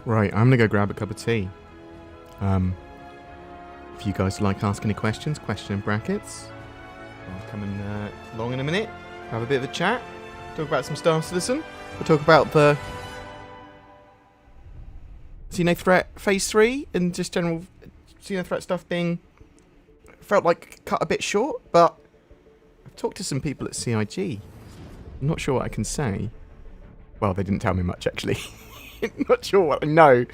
Right, I'm gonna go grab a cup of tea. If you guys like asking any questions, question in brackets. I'll come along in a minute, have a bit of a chat, talk about some Star Citizen. We'll talk about the XENOTHREAT Phase 3 and just general XENOTHREAT stuff being felt like cut a bit short, but I've talked to some people at CIG. I'm not sure what I can say. Well, they didn't tell me much actually. Not sure what I know.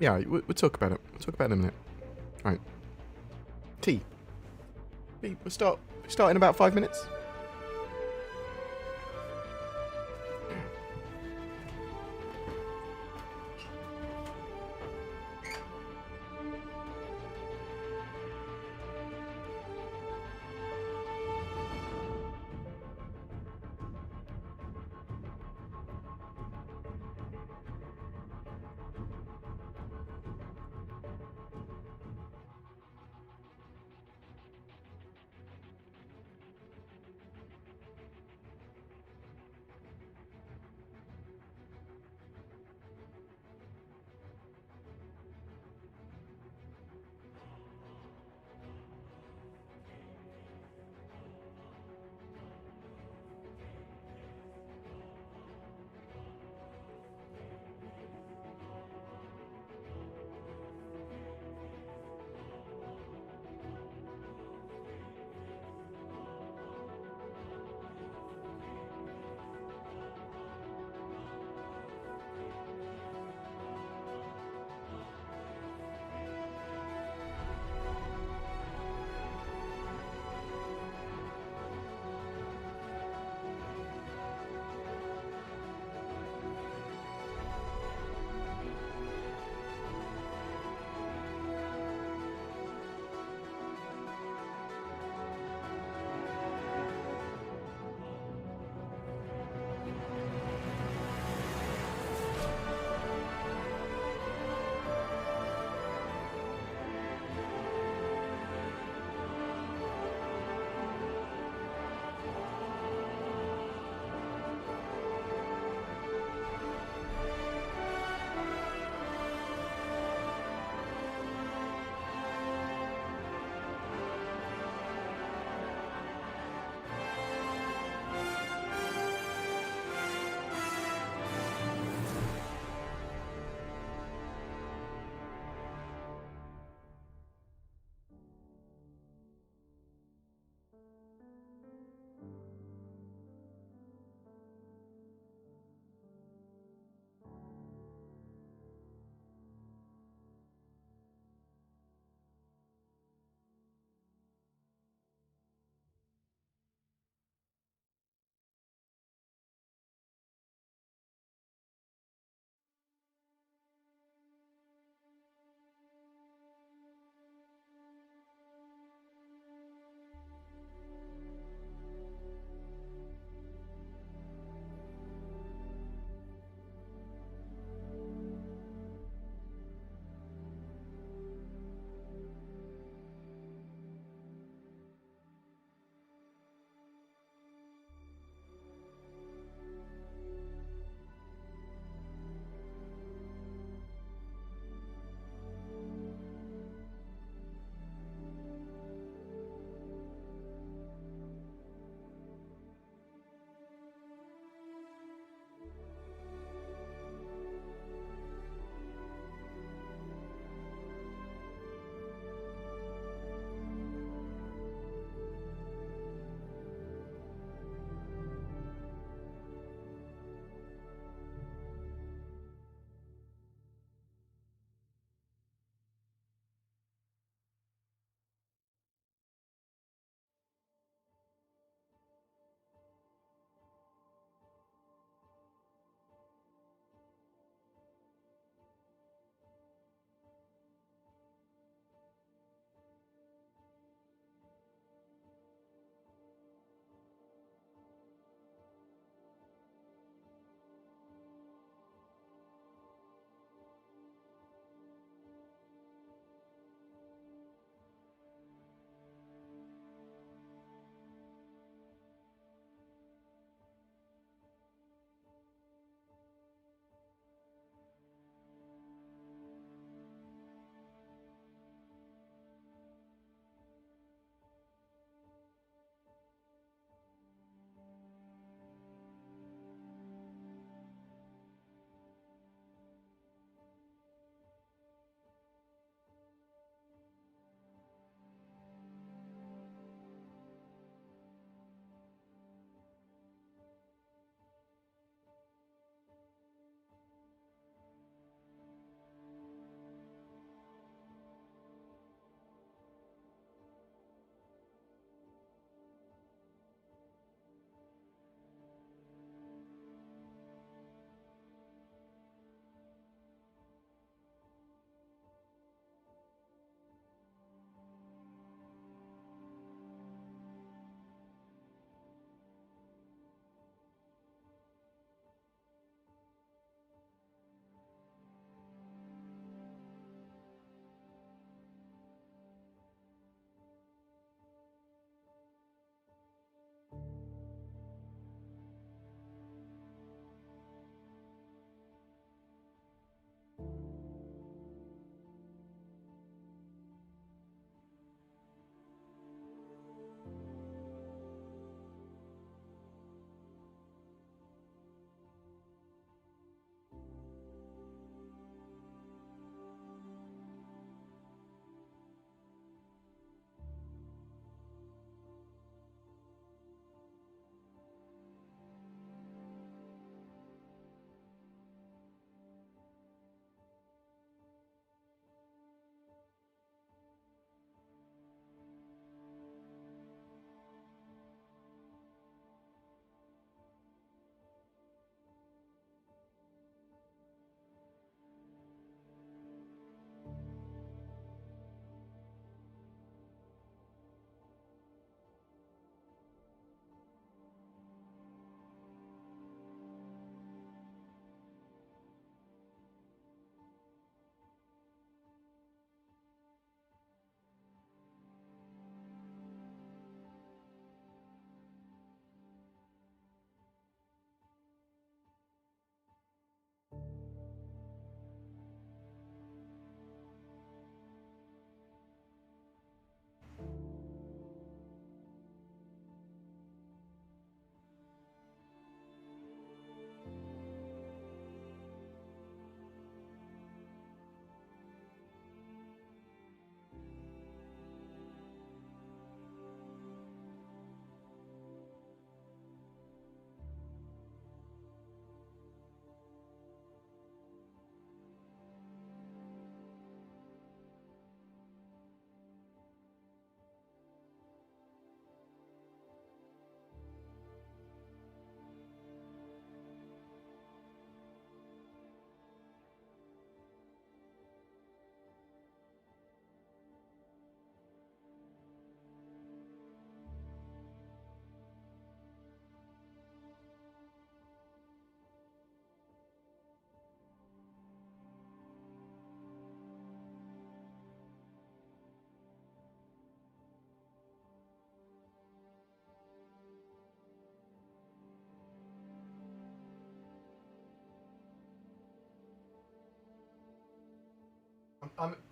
Yeah, we'll talk about it. We'll talk about it in a minute. Right. Tea. We'll start in about 5 minutes.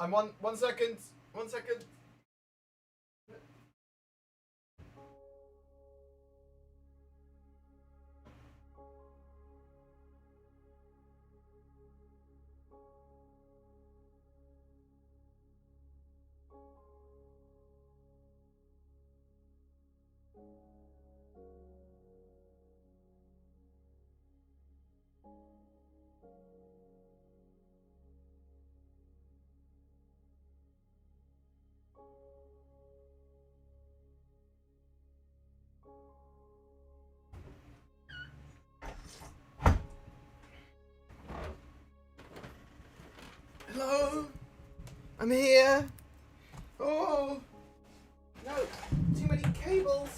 I'm 1 second. 1 second. Hello? I'm here. Oh, no, too many cables.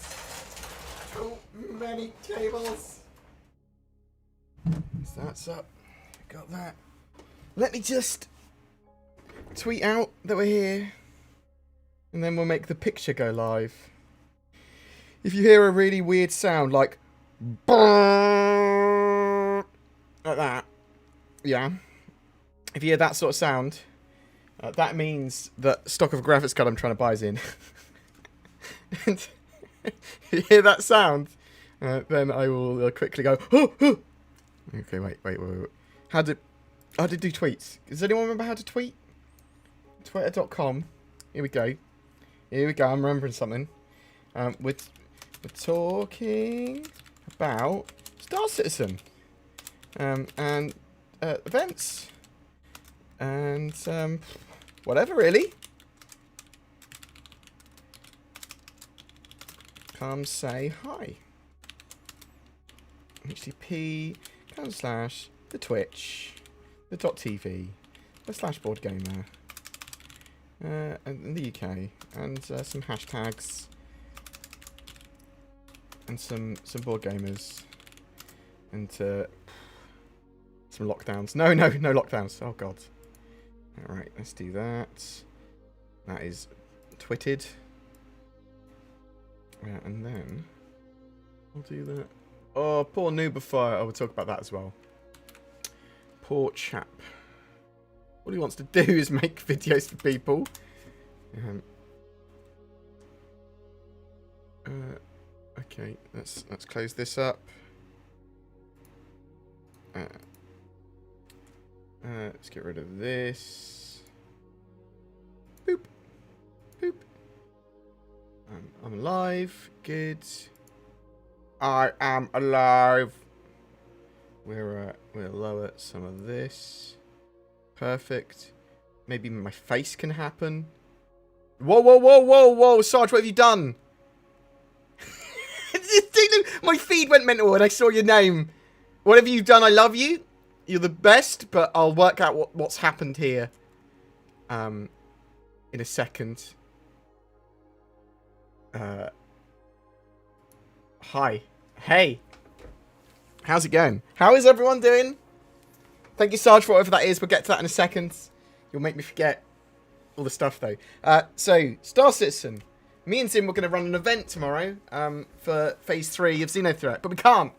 Too many cables. So that's up. Got that. Let me just tweet out that we're here, and then we'll make the picture go live. If you hear a really weird sound like that, yeah. If you hear that sort of sound, that means that stock of graphics card I'm trying to buy is in. And if you hear that sound, then I will quickly go. Okay, wait. How to do tweets? Does anyone remember how to tweet? Twitter.com. Here we go. I'm remembering something. We're talking about Star Citizen and events. And whatever, really. Come say hi. HTTP / the Twitch, the .tv, the /BoredGamer, in the UK, and some hashtags, and some board gamers, and some lockdowns. No lockdowns. Oh god. Alright, let's do that. That is twitted. And then I'll do that. Oh, poor Noobifier. I will talk about that as well. Poor chap. All he wants to do is make videos for people. Okay, let's close this up. Let's get rid of this. Boop. Boop. I'm alive. Good. I am alive. We'll lower some of this. Perfect. Maybe my face can happen. Whoa, Sarge, what have you done? My feed went mental and I saw your name. Whatever you've done, I love you. You're the best, but I'll work out what's happened here in a second. Hi. Hey. How's it going? How is everyone doing? Thank you, Sarge, for whatever that is. We'll get to that in a second. You'll make me forget all the stuff, though. So, Star Citizen. Me and Zim were going to run an event tomorrow for Phase 3 of XENOTHREAT, but we can't.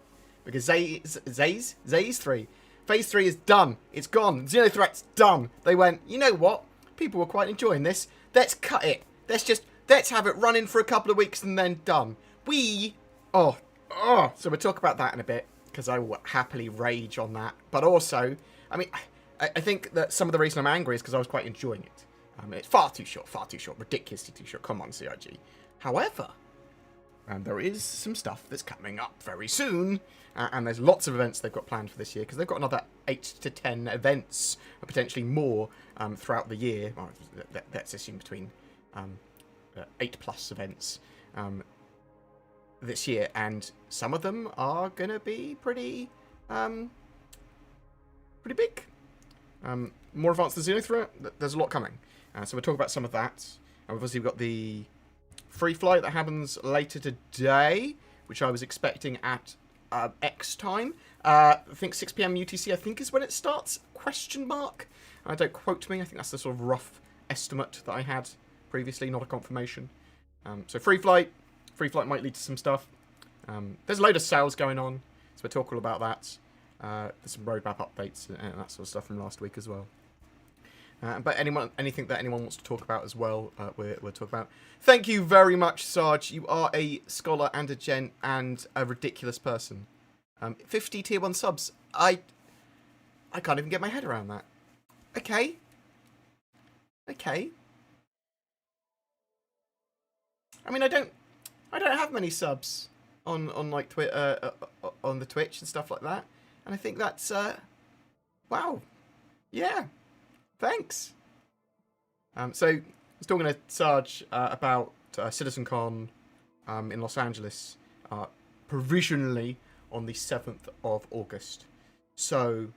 Because Zay's 3. Phase 3 is done. It's gone. XENOTHREAT's done. They went, you know what? People were quite enjoying this. Let's cut it. Let's have it running for a couple of weeks and then done. So we'll talk about that in a bit, because I will happily rage on that. But also, I mean, I think that some of the reason I'm angry is because I was quite enjoying it. It's far too short, ridiculously too short. Come on, CIG. However, there is some stuff that's coming up very soon, and there's lots of events they've got planned for this year, because they've got another 8 to 10 events, or potentially more, throughout the year. Well, let's assume between 8+ events this year, and some of them are going to be pretty big. More advanced than XENOTHREAT. There's a lot coming. So we'll talk about some of that. Obviously, we've got the free flight that happens later today, which I was expecting at X time. I think 6 PM UTC, I think, is when it starts, ? Don't quote me. I think that's the sort of rough estimate that I had previously, not a confirmation. So free flight might lead to some stuff. There's a load of sales going on, so we'll talk all about that. There's some roadmap updates and that sort of stuff from last week as well. But anything that anyone wants to talk about as well, we'll talk about. Thank you very much, Sarge. You are a scholar and a gent and a ridiculous person. 50 tier 1 subs. I can't even get my head around that. Okay. I mean, I don't have many subs on like Twitter, on the Twitch and stuff like that, and I think that's wow, yeah, thanks. So I was talking to Sarge about CitizenCon in Los Angeles provisionally on the 7th of August. So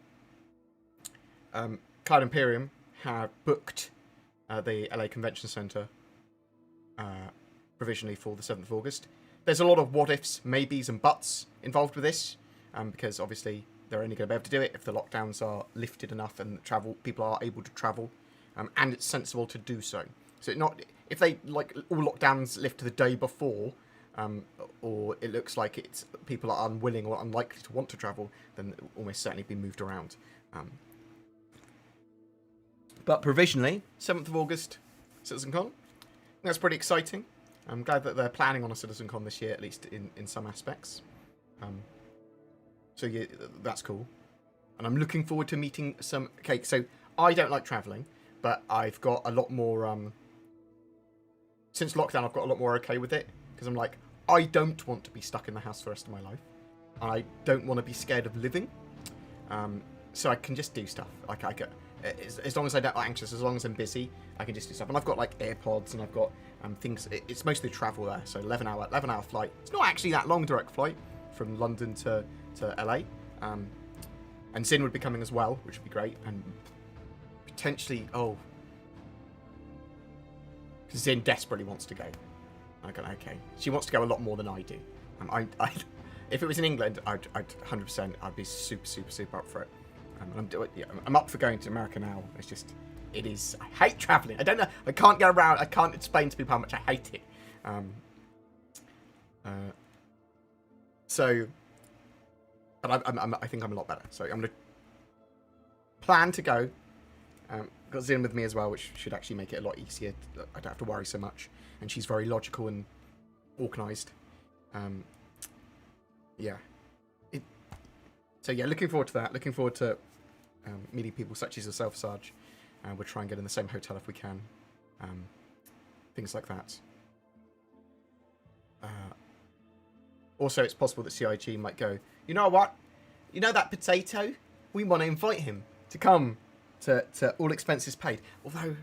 Cloud Imperium have booked the LA Convention Center provisionally for the 7th of August. There's a lot of what ifs, maybes, and buts involved with this, because obviously they're only going to be able to do it if the lockdowns are lifted enough and people are able to travel, and it's sensible to do so. So if they like all lockdowns lift to the day before, or it looks like people are unwilling or unlikely to want to travel, then it will almost certainly be moved around. But provisionally, 7th of August, CitizenCon. That's pretty exciting. I'm glad that they're planning on a CitizenCon this year, at least in some aspects. So yeah, that's cool. And I'm looking forward to meeting some... Okay, so I don't like travelling, but I've got a lot more... Since lockdown, I've got a lot more okay with it. Because I'm like, I don't want to be stuck in the house for the rest of my life. And I don't want to be scared of living. So I can just do stuff. Like I get... As long as I'm not anxious, as long as I'm busy, I can just do stuff. And I've got like AirPods, and I've got things. It's mostly travel there, so 11-hour flight. It's not actually that long direct flight from London to LA. And Zin would be coming as well, which would be great. And potentially, Zin desperately wants to go. I go, okay. She wants to go a lot more than I do. If it was in England, I'd 100%. I'd be super up for it. I'm up for going to America now. It's just, I hate travelling. I don't know. I can't get around. I can't explain to people how much I hate it. But I think I'm a lot better. So I'm gonna plan to go. Got Zin with me as well, which should actually make it a lot easier. I don't have to worry so much. And she's very logical and organised. Yeah. So yeah, looking forward to that. Looking forward to meeting people such as yourself, Sarge. We'll try and get in the same hotel if we can. Things like that. Also, it's possible that CIG might go, you know what? You know that potato? We want to invite him to come to all expenses paid. Although,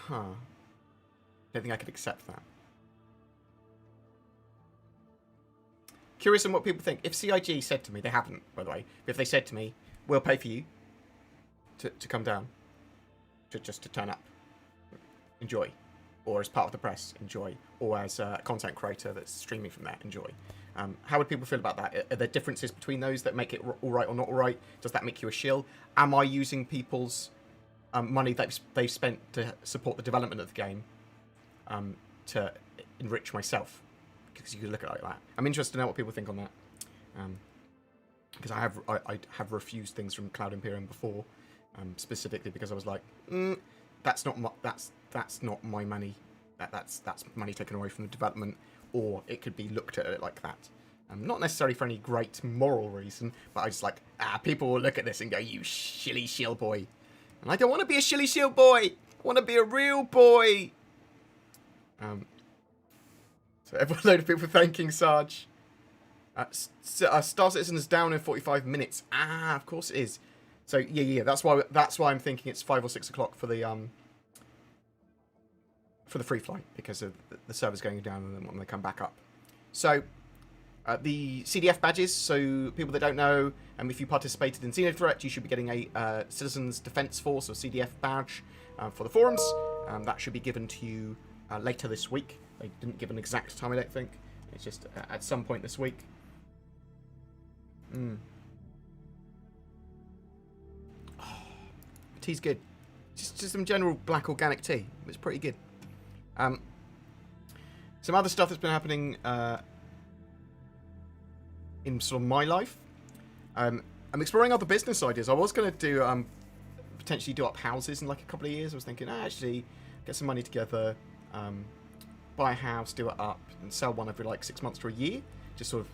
I don't think I could accept that. Curious on what people think. If CIG said to me, they haven't, by the way, but if they said to me, we'll pay for you to come down, just to turn up, enjoy, or as part of the press, enjoy, or as a content creator that's streaming from there, enjoy. How would people feel about that? Are there differences between those that make it all right or not all right? Does that make you a shill? Am I using people's money that they've spent to support the development of the game to enrich myself? Because you could look at it like that. I'm interested to know what people think on that. Because I have refused things from Cloud Imperium before, specifically because I was like, that's not my money. That's money taken away from the development, or it could be looked at it like that. Not necessarily for any great moral reason, but I just like, people will look at this and go, you shilly shill boy. And I don't want to be a shilly shill boy. I want to be a real boy. So every load of people thanking Sarge. Star Citizen is down in 45 minutes. Of course it is. So yeah. That's why I'm thinking it's 5 or 6 o'clock for the free flight, because of the servers going down and then when they come back up. So the CDF badges. So people that don't know, if you participated in XENOTHREAT, you should be getting a Citizens Defence Force or CDF badge for the forums. That should be given to you later this week. They didn't give an exact time, I don't think. It's just at some point this week. Tea's good. Just some general black organic tea. It's pretty good. Some other stuff that's been happening in sort of my life. I'm exploring other business ideas. I was going to do potentially do up houses in like a couple of years. I was thinking, actually, get some money together, buy a house, do it up, and sell one every like 6 months to a year. Just sort of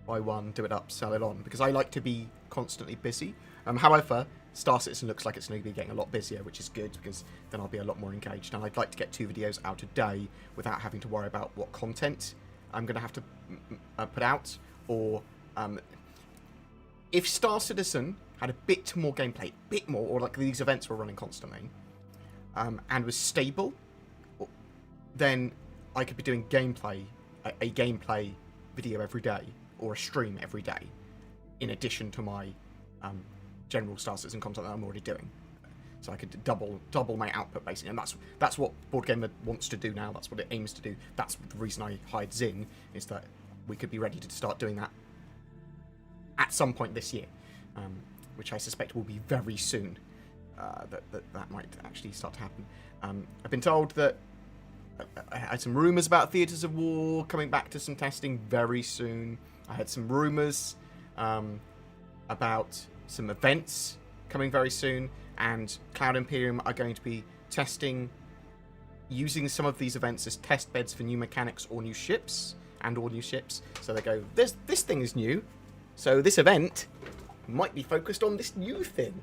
buy one, do it up, sell it on, because I like to be constantly busy. However, Star Citizen looks like it's going to be getting a lot busier, which is good, because then I'll be a lot more engaged. And I'd like to get 2 videos out a day without having to worry about what content I'm going to have to put out. Or if Star Citizen had a bit more gameplay, or like these events were running constantly, and was stable, then I could be doing gameplay, a gameplay video every day, or a stream every day, in addition to my general Star Citizen content that I'm already doing. So I could double my output, basically, and that's what BoredGamer wants to do now. That's what it aims to do. That's the reason I hired Zin, is that we could be ready to start doing that at some point this year, which I suspect will be very soon. That might actually start to happen. I've been told that I had some rumours about Theatres of War coming back to some testing very soon. I had some rumours about some events coming very soon, and Cloud Imperium are going to be testing, using some of these events as test beds for new mechanics or new ships, So they go, this thing is new, so this event might be focused on this new thing.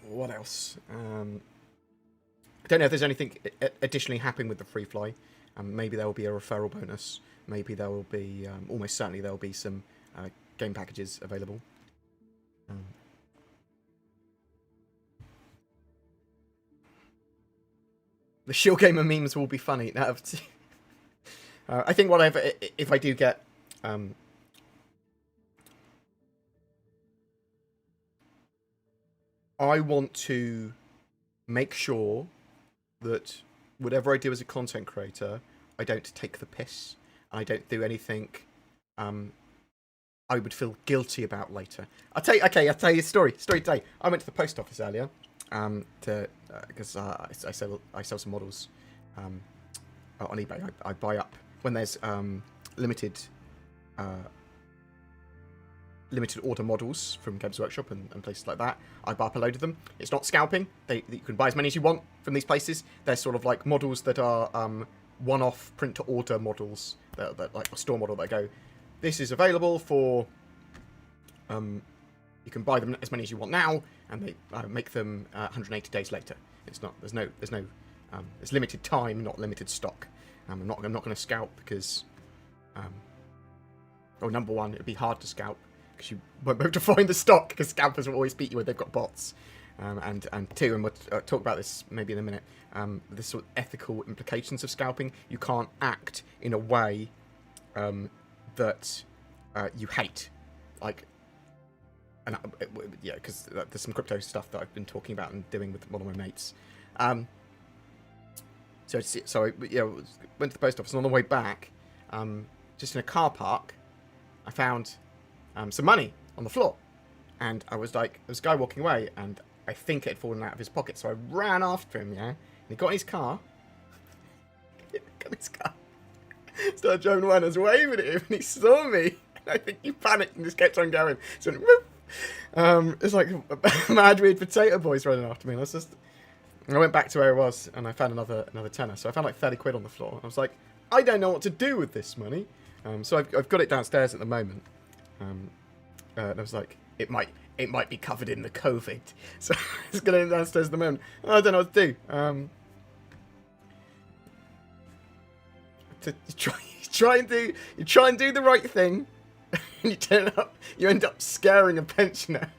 What else? I don't know if there's anything additionally happening with the free fly. Maybe there will be a referral bonus. Maybe there will be, almost certainly there will be some game packages available. The Shield Gamer memes will be funny. Now, I think if I do get I want to make sure that whatever I do as a content creator, I don't take the piss. I don't do anything I would feel guilty about later. I'll tell you a story today. I went to the post office earlier because I sell some models on eBay. I buy up when there's limited order models from Games Workshop and places like that. I buy up a load of them. It's not scalping. You can buy as many as you want from these places. They're sort of like models that are one-off print-to-order models that like a store model that go, this is available for. You can buy them as many as you want now, and they make them 180 days later. There's limited time, not limited stock. I'm not going to scalp because, number one, it'd be hard to scalp because you won't be able to find the stock because scalpers will always beat you when they've got bots. And two, and we'll talk about this maybe in a minute, the sort of ethical implications of scalping. You can't act in a way that you hate, like, and yeah, because there's some crypto stuff that I've been talking about and doing with one of my mates. So I went to the post office, and on the way back, just in a car park, I found some money on the floor, and I was like, there was a guy walking away, and I think it had fallen out of his pocket, so I ran after him, and he got in his car, started driving away, and I was waving at him, and he saw me, and I think he panicked and just kept on going, so it's like a mad weird potato boys running after me, and I went back to where I was, and I found another tenner, so I found like 30 quid on the floor, and I was like, I don't know what to do with this money, so I've got it downstairs at the moment, and I was like, it might be covered in the COVID, so it's going downstairs at the moment. I don't know what to do. You try and do the right thing, and you end up scaring a pensioner.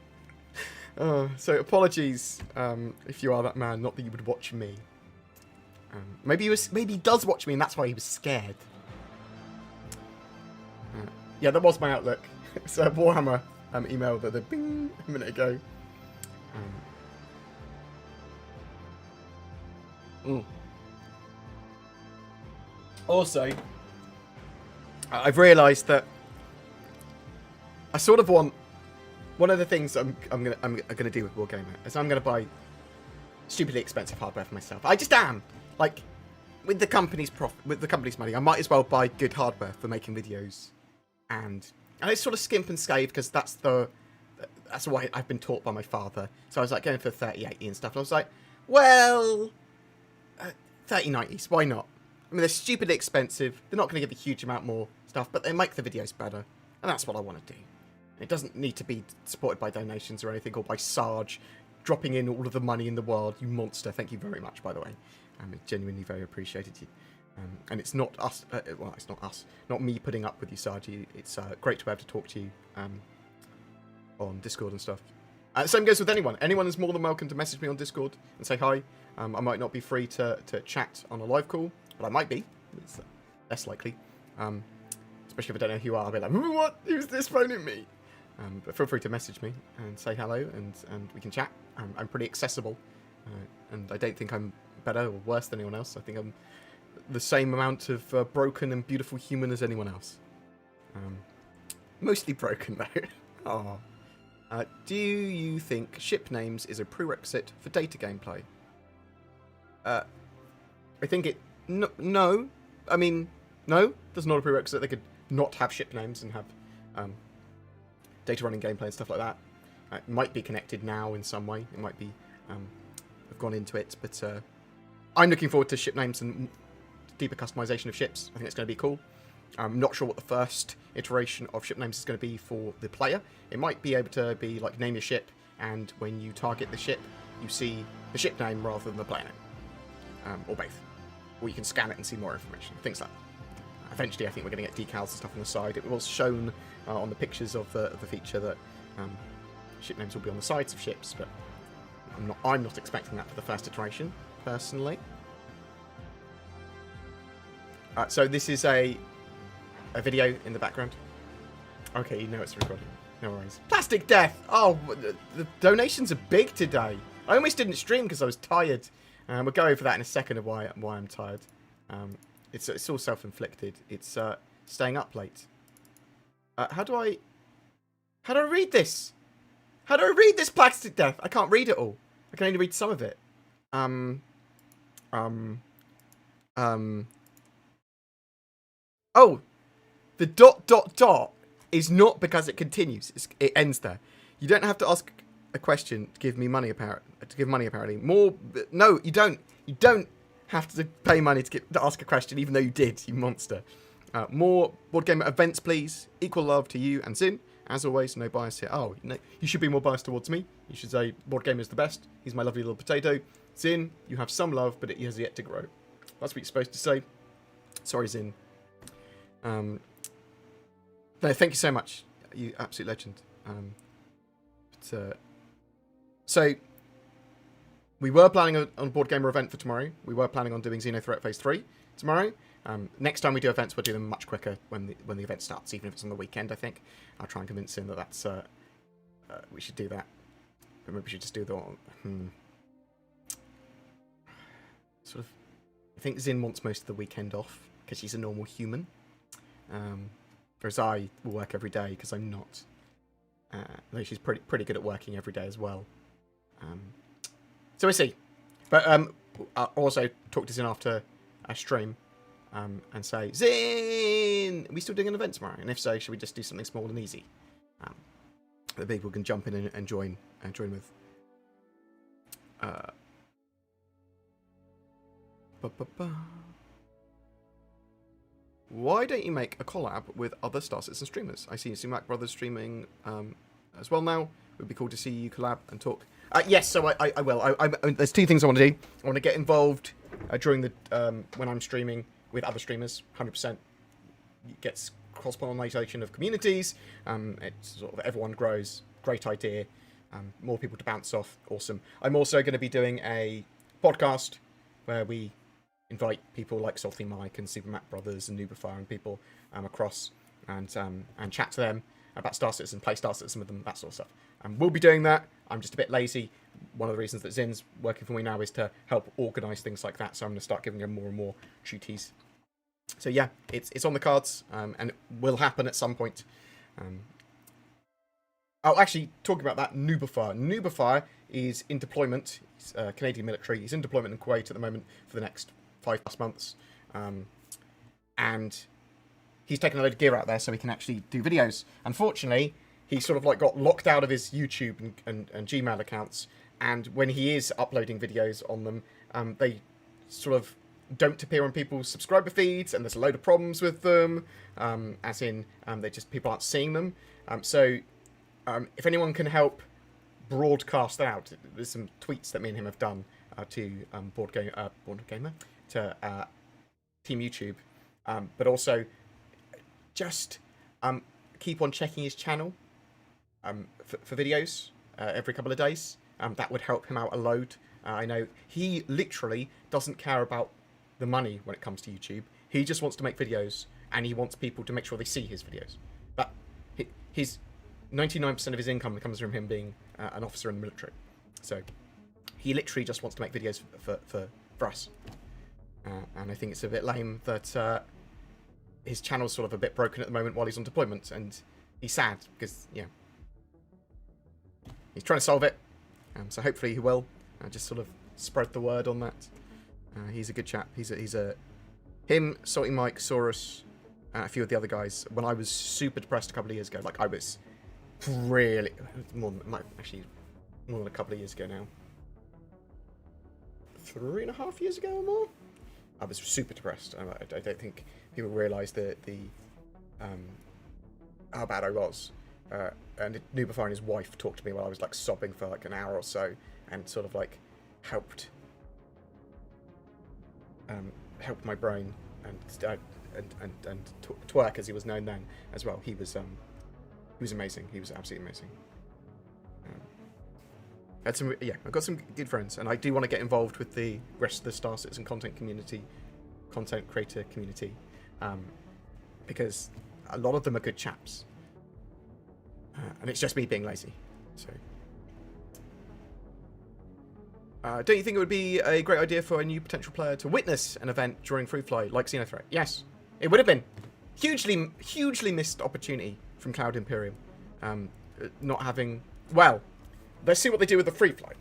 So apologies if you are that man. Not that you would watch me. Maybe he does watch me, and that's why he was scared. Yeah, that was my outlook. It's a Warhammer email that the bing a minute ago. Also, I've realised that I sort of want one of the things I'm gonna do with BoredGamer is I'm gonna buy stupidly expensive hardware for myself. I just am, like, with the company's money, I might as well buy good hardware for making videos, and And I sort of skimp and save because that's why I've been taught by my father. So I was like going for 3080 and stuff. And I was like, well, 3090s, why not? I mean, they're stupidly expensive. They're not going to give a huge amount more stuff, but they make the videos better. And that's what I want to do. It doesn't need to be supported by donations or anything, or by Sarge dropping in all of the money in the world. You monster. Thank you very much, by the way. It's genuinely very appreciated. And it's not us, well, it's not us, not me putting up with you, Sarge. It's great to be able to talk to you on Discord and stuff. Same goes with anyone. Anyone is more than welcome to message me on Discord and say hi. I might not be free to chat on a live call, but I might be. It's less likely. Especially if I don't know who you are. I'll be like, what? Who's this phoning me? But feel free to message me and say hello, and we can chat. I'm pretty accessible, and I don't think I'm better or worse than anyone else. I think I'm the same amount of broken and beautiful human as anyone else. Mostly broken, though. Do you think ship names is a prerequisite for data gameplay? I think it... No. I mean, no. There's not a prerequisite. They could not have ship names and have data running gameplay and stuff like that. It might be connected now in some way. It might be... I've gone into it, but I'm looking forward to ship names and deeper customization of ships. I think it's going to be cool. I'm not sure what the first iteration of ship names is going to be for the player. It might be able to be like name your ship, and when you target the ship, you see the ship name rather than the player name. Or both. Or you can scan it and see more information. Things like that. Eventually, I think we're going to get decals and stuff on the side. It was shown on the pictures of the feature that ship names will be on the sides of ships, but I'm not expecting that for the first iteration, personally. So this is a video in the background. Okay, you know it's recording. No worries. Plastic Death! Oh, the donations are big today. I almost didn't stream because I was tired. We'll go over that in a second of why I'm tired. It's all self-inflicted. It's staying up late. How do I read this? How do I read this Plastic Death? I can't read it all. I can only read some of it. Oh, the ... is not because it continues. It ends there. You don't have to ask a question to give me money. Apparently, more. No, you don't. You don't have to pay money to ask a question, even though you did. You monster. More BoredGamer events, please. Equal love to you and Zin. As always, no bias here. Oh, no, you should be more biased towards me. You should say BoredGamer is the best. He's my lovely little potato. Zin, you have some love, but it has yet to grow. That's what you're supposed to say. Sorry, Zin. No, thank you so much. You absolute legend. So, we were planning on BoredGamer event for tomorrow. We were planning on doing XENOTHREAT Phase 3 tomorrow. Next time we do events, we'll do them much quicker when the event starts, even if it's on the weekend, I think. I'll try and convince him that that's... we should do that. But maybe we should just do the... sort of... I think Zin wants most of the weekend off, because she's a normal human. Whereas I will work every day, because I'm not. Though she's pretty good at working every day as well. So we'll see. But I'll also talk to Zin after a stream. And say, Zin, are we still doing an event tomorrow? And if so, should we just do something small and easy? That people can jump in and join with. Why don't you make a collab with other Star Citizen streamers? I see Sumac Brothers streaming as well now. It would be cool to see you collab and talk. Yes, so I will. There's two things I want to do. I want to get involved during the when I'm streaming with other streamers. 100% gets cross-pollination of communities. It's sort of everyone grows. Great idea. More people to bounce off. Awesome. I'm also going to be doing a podcast where we invite people like Salty Mike and Super Mac Brothers and Nubifire and people across and chat to them about Star Citizen, play Star Citizen with them, that sort of stuff. We'll be doing that. I'm just a bit lazy. One of the reasons that Zin's working for me now is to help organise things like that, so I'm going to start giving him more and more duties. So yeah, it's on the cards, and it will happen at some point. Oh, actually, talking about that, Nubifire. Nubifire is in deployment. He's Canadian military. He's in deployment in Kuwait at the moment for the next 5+ months. And he's taken a load of gear out there so he can actually do videos. Unfortunately, he sort of like got locked out of his YouTube and Gmail accounts, and when he is uploading videos on them, they sort of don't appear on people's subscriber feeds, and there's a load of problems with them, as in people aren't seeing them. So if anyone can help broadcast out, there's some tweets that me and him have done to BoredGamer, to Team YouTube, but also just keep on checking his channel for videos every couple of days. That would help him out a load. I know he literally doesn't care about the money when it comes to YouTube. He just wants to make videos, and he wants people to make sure they see his videos. But his 99% of his income comes from him being an officer in the military. So he literally just wants to make videos for us. And I think it's a bit lame that his channel's sort of a bit broken at the moment while he's on deployment, and he's sad because, yeah, he's trying to solve it. So hopefully he will. Just sort of spread the word on that. He's a good chap. He's him, Salty Mike, Saurus, a few of the other guys. When I was super depressed a couple of years ago, like I was really more than a couple of years ago now. 3.5 years ago or more. I was super depressed. I don't think people realise how bad I was. And Nubafar and his wife talked to me while I was like sobbing for like an hour or so, and sort of like helped my brain, and Twerk, as he was known then as well. He was amazing. He was absolutely amazing. I've got some good friends, and I do want to get involved with the rest of the Star Citizen content creator community, because a lot of them are good chaps, and it's just me being lazy. So, don't you think it would be a great idea for a new potential player to witness an event during Free Fly like XENOTHREAT? Yes, it would have been hugely missed opportunity from Cloud Imperium, not having. Well, let's see what they do with the Free Fly.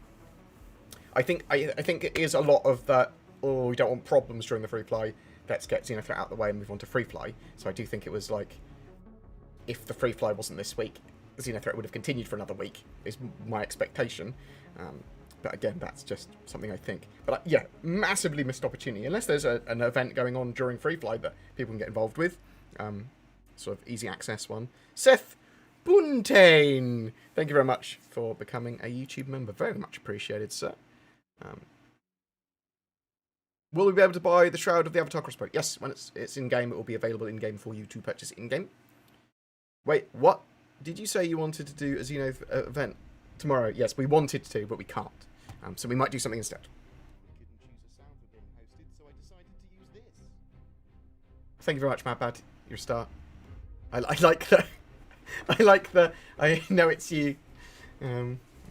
I think it is a lot of that. Oh, we don't want problems during the Free Fly. Let's get XENOTHREAT out of the way and move on to Free Fly. So I do think it was like, if the Free Fly wasn't this week, XENOTHREAT would have continued for another week, is my expectation. But again, that's just something I think. But yeah, massively missed opportunity. Unless there's an event going on during Free Fly that people can get involved with. Sort of easy access one. Seth Buntain, thank you very much for becoming a YouTube member. Very much appreciated, sir. Will we be able to buy the Shroud of the Avatar crossbow? Yes, when it's in-game, it will be available in-game for you to purchase in-game. Wait, what? Did you say you wanted to do a Xeno event tomorrow? Yes, we wanted to, but we can't. So we might do something instead. Thank you very much, Madbad. You're a star. I like the... I know it's you.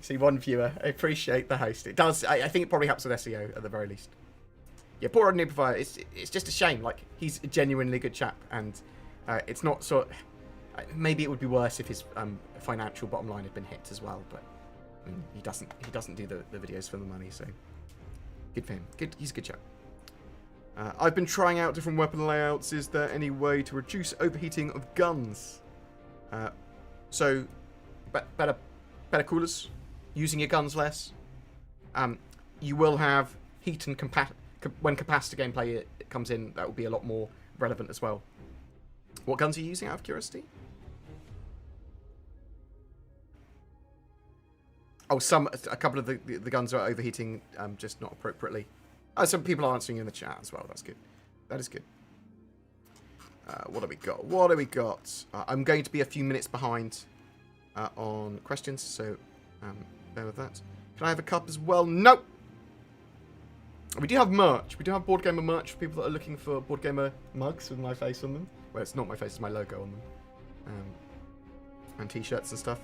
See, one viewer. I appreciate the host. It does. I think it probably helps with SEO at the very least. Yeah, poor old Nubafire. It's just a shame. Like, he's a genuinely good chap, and it's not sort. Maybe it would be worse if his financial bottom line had been hit as well. But I mean, he doesn't do the videos for the money. So good for him. Good. He's a good chap. I've been trying out different weapon layouts. Is there any way to reduce overheating of guns? So better coolers, using your guns less. You will have heat and when capacitor gameplay it comes in, that will be a lot more relevant as well. What guns are you using out of curiosity? Oh, a couple of the guns are overheating, just not appropriately. Oh, some people are answering in the chat as well. That's good. That is good. What do we got? What do we got? I'm going to be a few minutes behind on questions, so bear with that. Can I have a cup as well? No! We do have merch. We do have BoredGamer merch for people that are looking for BoredGamer mugs with my face on them. Well, it's not my face, it's my logo on them. And t-shirts and stuff.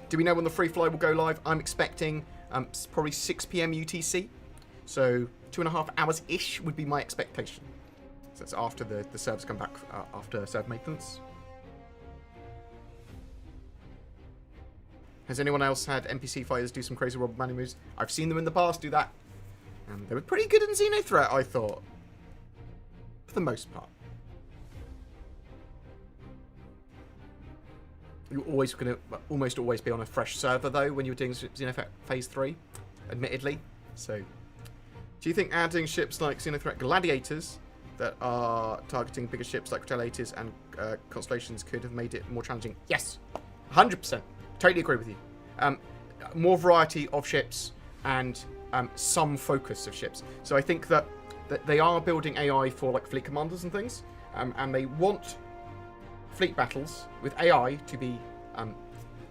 Do we know when the Free Fly will go live? I'm expecting probably 6 PM UTC. So 2.5 hours-ish would be my expectation. So that's after the servers come back after server maintenance. Has anyone else had NPC fighters do some crazy Robert Manning moves? I've seen them in the past do that. They were pretty good in XENOTHREAT, I thought. For the most part. you're always going to almost always be on a fresh server, though, when you're doing Xenothreat Phase 3, admittedly. So, do you think adding ships like Xenothreat Gladiators that are targeting bigger ships like Retaliators and Constellations could have made it more challenging? Yes, 100%. Totally agree with you. More variety of ships and some focus of ships. So I think that they are building AI for like fleet commanders and things, and they want fleet battles with AI to be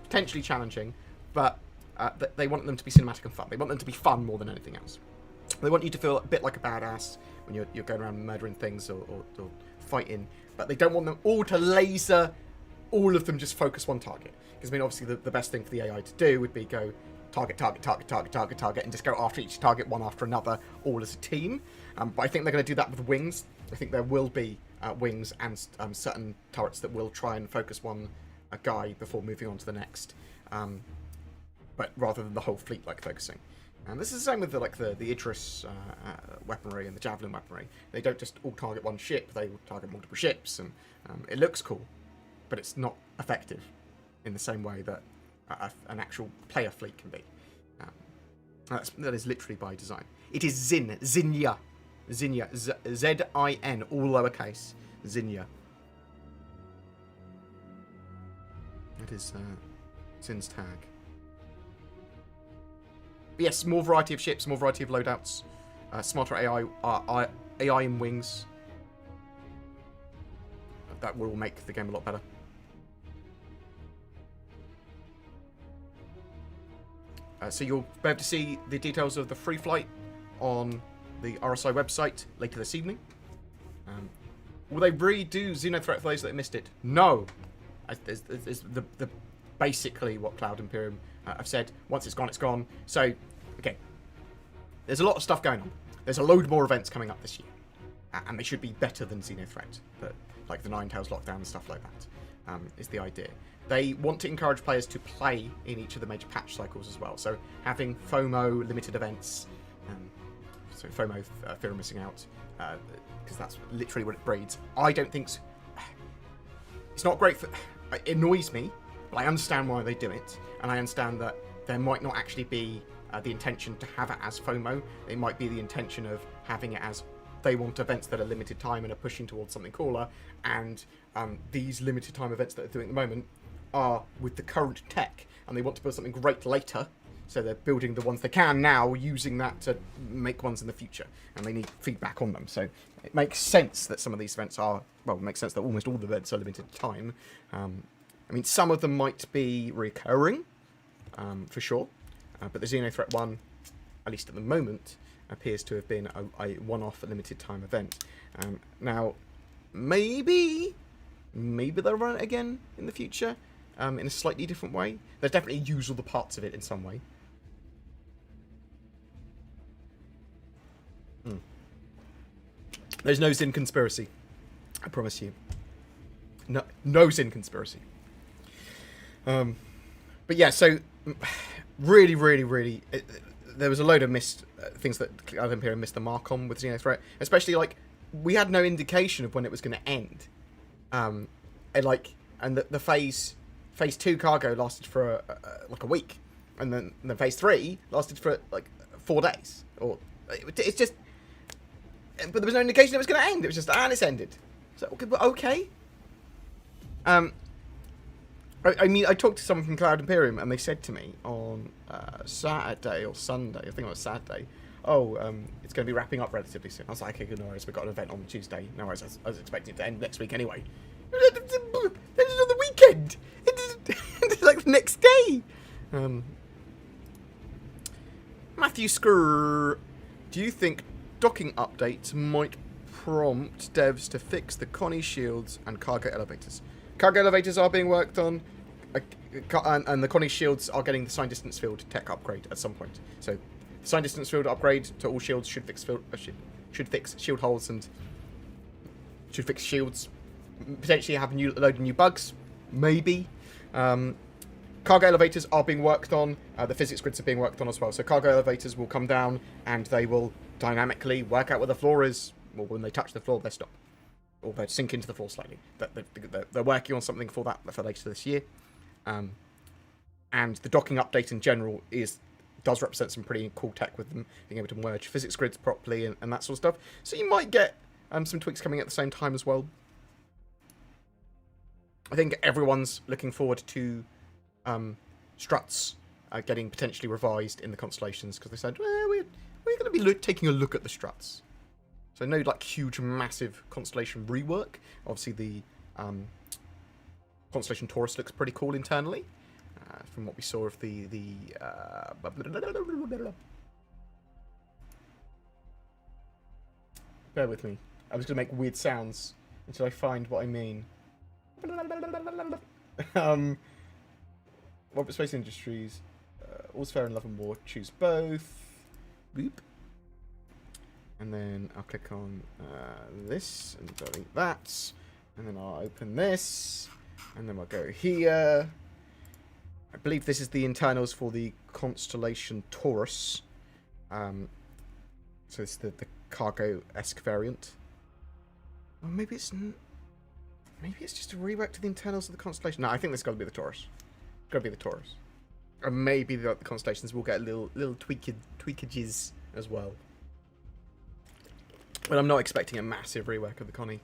potentially challenging, but they want them to be cinematic and fun. They want them to be fun more than anything else. They want you to feel a bit like a badass when you're going around murdering things or fighting, but they don't want them all to laser, all of them just focus one target. Because I mean, obviously the best thing for the AI to do would be go target, and just go after each target one after another, all as a team. But I think they're going to do that with wings. I think there will be wings and certain turrets that will try and focus one guy before moving on to the next. But rather than the whole fleet like focusing. And this is the same with the Idris weaponry and the Javelin weaponry. They don't just all target one ship, they will target multiple ships, and it looks cool, but it's not effective in the same way that an actual player fleet can be. That is literally by design. It is Zinnia, Z-I-N, all lowercase, Zinnia. That is Zin's tag. But yes, more variety of ships, more variety of loadouts, smarter AI in wings. That will make the game a lot better. So you'll be able to see the details of the free flight on the RSI website later this evening. Will they redo Xenothreat for those that missed it? No. There's the basically what Cloud Imperium have said. Once it's gone, it's gone. So, okay. There's a lot of stuff going on. There's a load more events coming up this year. And they should be better than Xenothreat. But, like the Nine Tails Lockdown and stuff like that, is the idea. They want to encourage players to play in each of the major patch cycles as well. So having FOMO limited events, so FOMO, fear of missing out, because that's literally what it breeds. I don't think it's not great for. It annoys me, but I understand why they do it, and I understand that there might not actually be the intention to have it as FOMO. It might be the intention of having it as they want events that are limited time and are pushing towards something cooler, and these limited time events that they're doing at the moment are with the current tech, and they want to build something great later, so they're building the ones they can now, using that to make ones in the future, and they need feedback on them. So it makes sense that some of these events are, well, it makes sense that almost all the events are limited time. I mean, some of them might be recurring, for sure, but the Xenothreat one, at least at the moment, appears to have been a one-off limited time event. Now, maybe they'll run it again in the future, in a slightly different way. They'll definitely use all the parts of it in some way. There's no Zin conspiracy, I promise you. No Zin conspiracy. But yeah, so really, there was a load of missed things that Cloud Imperium missed the mark on with Xenothreat. Especially, like, we had no indication of when it was going to end. And the phase 2 cargo lasted for like a week, and then phase 3 lasted for like 4 days. Or it's just, but there was no indication it was going to end. It was just, and it's ended. So okay. I mean, I talked to someone from Cloud Imperium, and they said to me on Saturday or Sunday, I think it was Saturday, it's going to be wrapping up relatively soon. I was like, okay, good, no worries, we've got an event on Tuesday. No worries, I was expecting it to end next week anyway. It's on the weekend! It's like the next day! Matthew Skrr, do you think docking updates might prompt devs to fix the Connie shields and cargo elevators? Cargo elevators are being worked on, and the Connie shields are getting the sign distance field tech upgrade at some point. So, the sign distance field upgrade to all shields should fix shield holes and should fix shields. Potentially have a load of new bugs, maybe. Cargo elevators are being worked on. The physics grids are being worked on as well. So cargo elevators will come down and they will dynamically work out where the floor is. Or when they touch the floor, they stop. Or they sink into the floor slightly. They're working on something for that for later this year. And the docking update in general does represent some pretty cool tech with them being able to merge physics grids properly and that sort of stuff. So you might get some tweaks coming at the same time as well. I think everyone's looking forward to struts getting potentially revised in the constellations, because they said, well, we're going to be taking a look at the struts. So no like huge massive constellation rework. Obviously the constellation Taurus looks pretty cool internally from what we saw of the bear with me, I was going to make weird sounds until I find what I mean. Orbit Space Industries, all's fair in love and war, choose both. Boop. And then I'll click on this and delete that. And then I'll open this. And then I'll go here. I believe this is the internals for the constellation Taurus. So it's the cargo-esque variant. Or maybe it's just a rework to the internals of the constellation. No, I think this has got to be the Taurus. It's got to be the Taurus. Or maybe the constellations will get little tweakages as well. But I'm not expecting a massive rework of the Connie.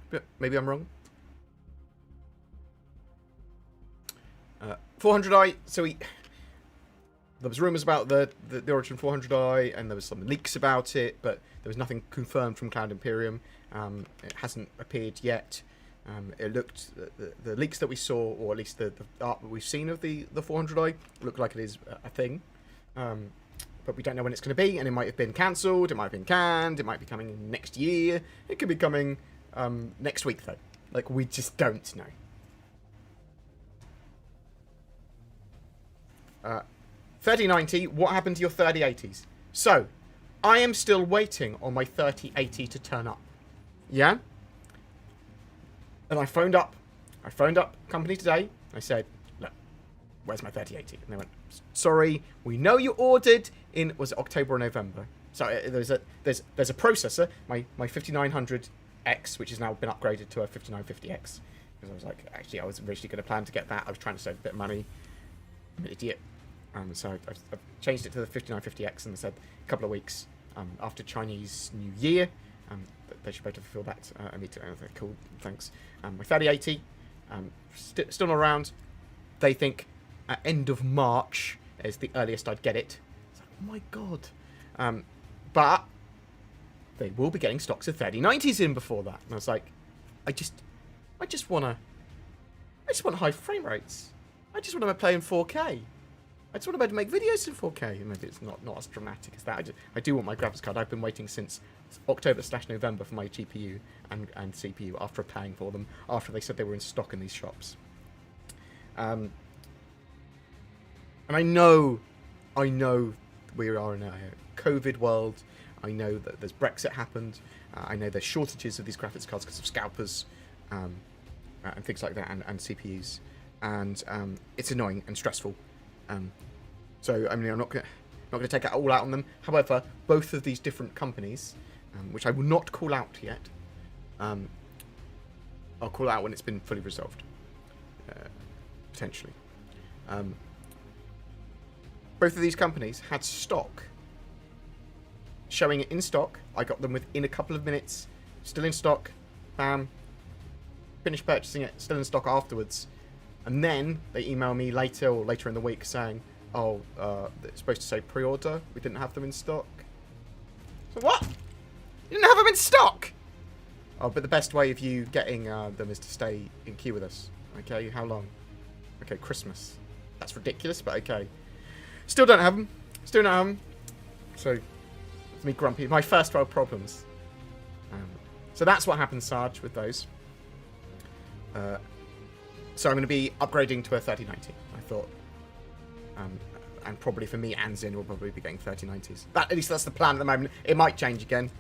But maybe I'm wrong. 400i. So there was rumours about the Origin 400i, and there was some leaks about it, but there was nothing confirmed from Cloud Imperium. It hasn't appeared yet. It looked the leaks that we saw, or at least the art that we've seen of the 400i, look like it is a thing. But we don't know when it's going to be, and it might have been cancelled, it might have been canned, it might be coming next year, it could be coming next week though. Like, we just don't know. 3090, what happened to your 3080s? So, I am still waiting on my 3080 to turn up. Yeah? And I phoned up company today. I said, look, where's my 3080? And they went, sorry, we know you ordered in, was it October or November? So there's a processor, my 5900X, which has now been upgraded to a 5950X. Because I was like, actually, I was originally going to plan to get that. I was trying to save a bit of money. I'm an idiot. So I've changed it to the 5950X, and they said a couple of weeks after Chinese New Year, they should be able to fulfill that immediately. Okay, cool, thanks. My 3080, still not around. They think end of March is the earliest I'd get it. It's like, oh my god. But they will be getting stocks of 3090s in before that. And I was like, I just want high frame rates. I just want to play in 4K. I just want to be able to make videos in 4K. Maybe it's not as dramatic as that. I do want my graphics card. I've been waiting since October/November for my GPU and CPU after paying for them, after they said they were in stock in these shops. And I know we are in a COVID world. I know that there's Brexit happened. I know there's shortages of these graphics cards because of scalpers and things like that, and CPUs. And it's annoying and stressful. So I mean, I'm not gonna take it all out on them. However, both of these different companies, which I will not call out yet, I'll call out when it's been fully resolved, potentially. Both of these companies had stock, showing it in stock. I got them within a couple of minutes, still in stock. Bam. Finished purchasing it, still in stock afterwards. And then they email me later in the week saying, oh, it's supposed to say pre-order. We didn't have them in stock. So what? You didn't have them in stock? Oh, but the best way of you getting them is to stay in queue with us. Okay, how long? Okay, Christmas. That's ridiculous, but okay. Still don't have them. Still don't have them. So, it's me grumpy. My first world problems. So that's what happened, Sarge, with those. So I'm going to be upgrading to a 3090, I thought. And probably for me and Zin will probably be getting 3090s. At least that's the plan at the moment. It might change again.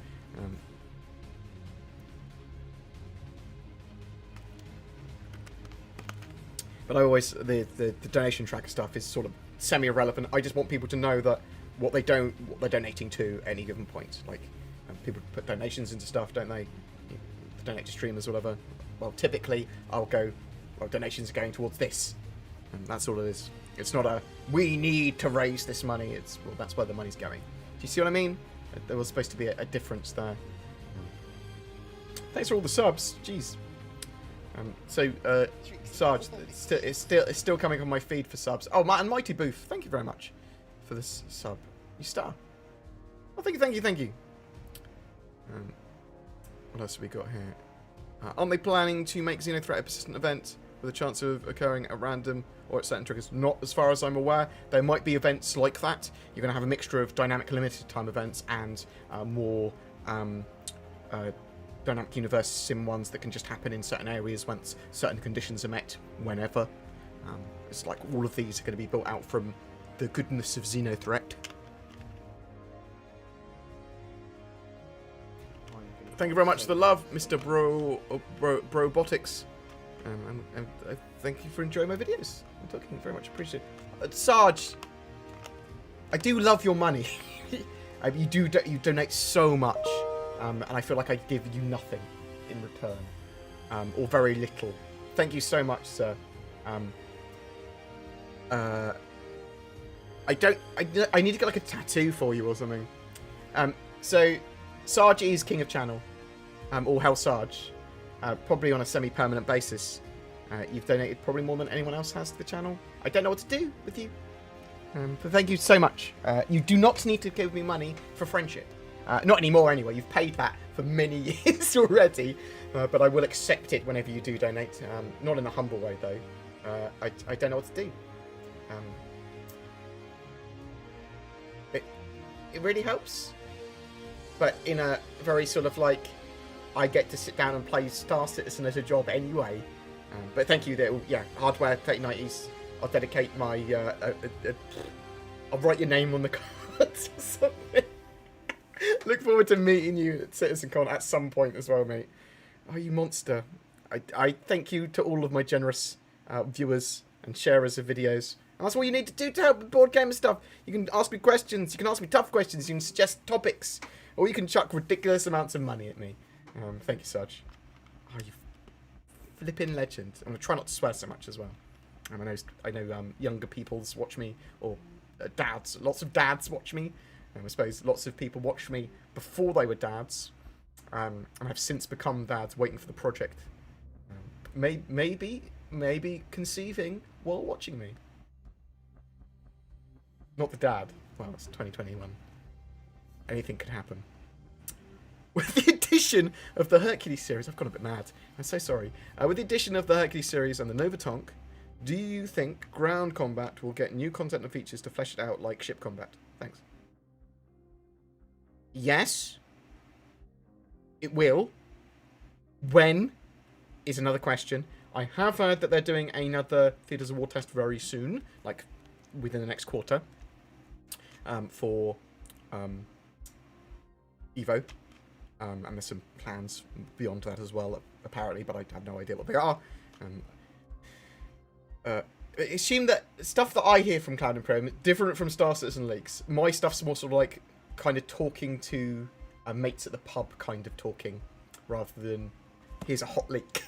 But I always, the donation tracker stuff is sort of semi-irrelevant. I just want people to know that what they're donating to at any given point. Like, People put donations into stuff, don't they? Donate to streamers or whatever. Well, typically, I'll go, well, donations are going towards this. And that's all it is. It's not a, we need to raise this money. It's, well, that's where the money's going. Do you see what I mean? There was supposed to be a difference there. Thanks for all the subs. Jeez. Sarge, it's still coming on my feed for subs. Oh, and Mighty Booth, thank you very much for this sub. You star. Oh, thank you. What else have we got here? Aren't they planning to make Xenothreat a persistent event with a chance of occurring at random or at certain triggers? Not as far as I'm aware. There might be events like that. You're going to have a mixture of dynamic limited time events and more dynamic universe sim ones that can just happen in certain areas once certain conditions are met, whenever. It's like all of these are going to be built out from the goodness of Xenothreat. Thank you very much for the love, Mr. Brobotics. And thank you for enjoying my videos. I'm talking very much appreciate it. Sarge, I do love your money. You donate so much, and I feel like I give you nothing in return, or very little. Thank you so much, sir. I need to get like a tattoo for you or something. So Sarge is king of channel. All hell Sarge. Probably on a semi-permanent basis. You've donated probably more than anyone else has to the channel. I don't know what to do with you. But thank you so much. You do not need to give me money for friendship. Not anymore anyway. You've paid that for many years already. But I will accept it whenever you do donate. Not in a humble way though. I don't know what to do. It really helps. But in a very sort of like, I get to sit down and play Star Citizen as a job anyway. But thank you, yeah, Hardware 3090s. I'll dedicate my, I'll write your name on the cards or something. Look forward to meeting you at CitizenCon at some point as well, mate. Oh, you monster. I thank you to all of my generous viewers and sharers of videos. And that's all you need to do to help with BoredGamer stuff. You can ask me questions, you can ask me tough questions, you can suggest topics, or you can chuck ridiculous amounts of money at me. Thank you, Sarge. Oh, you flipping legend. I'm going to try not to swear so much as well. I know younger peoples watch me, or dads. Lots of dads watch me. I suppose lots of people watched me before they were dads. And have since become dads waiting for the project. Maybe conceiving while watching me. Not the dad. Well, it's 2021. Anything could happen. With the addition of the Hercules series, I've gone a bit mad. I'm so sorry. With the addition of the Hercules series and the Nova Tonk, do you think ground combat will get new content and features to flesh it out like ship combat? Thanks. Yes. It will. When is another question. I have heard that they're doing another Theatres of War test very soon, like within the next quarter, for EVO. And there's some plans beyond that as well, apparently, but I have no idea what they are. It seemed that stuff that I hear from Cloud Imperium is different from Star Citizen leaks. My stuff's more sort of like kind of talking to mates at the pub kind of talking, rather than here's a hot leak.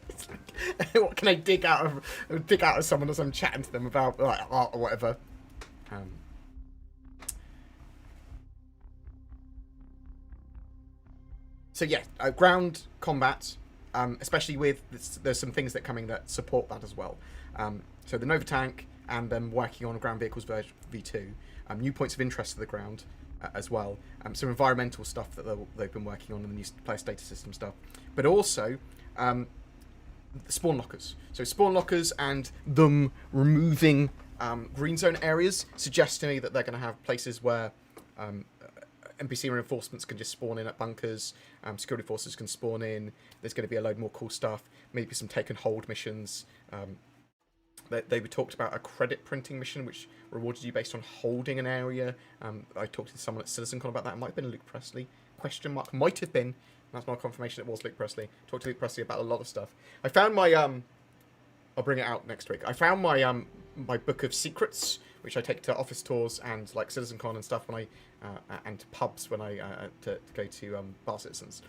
It's like, what can I dig out of someone as I'm chatting to them about like art or whatever. So yeah, ground combat, especially with there's some things that coming that support that as well. So the Nova Tank and them working on ground vehicles version V2, new points of interest to the ground as well. Some environmental stuff that they've been working on in the new player status system stuff, but also spawn lockers. So spawn lockers and them removing green zone areas suggests to me that they're going to have places where NPC reinforcements can just spawn in at bunkers, security forces can spawn in, there's going to be a load more cool stuff, maybe some take and hold missions. They talked about a credit printing mission which rewarded you based on holding an area. I talked to someone at CitizenCon about that. It might have been Luke Presley, question mark, might have been. That's my confirmation it was Luke Presley. Talked to Luke Presley about a lot of stuff. I found my I'll bring it out next week. I found my my book of secrets, which I take to office tours and like CitizenCon and stuff when and to pubs when I to go to Bar Citizens.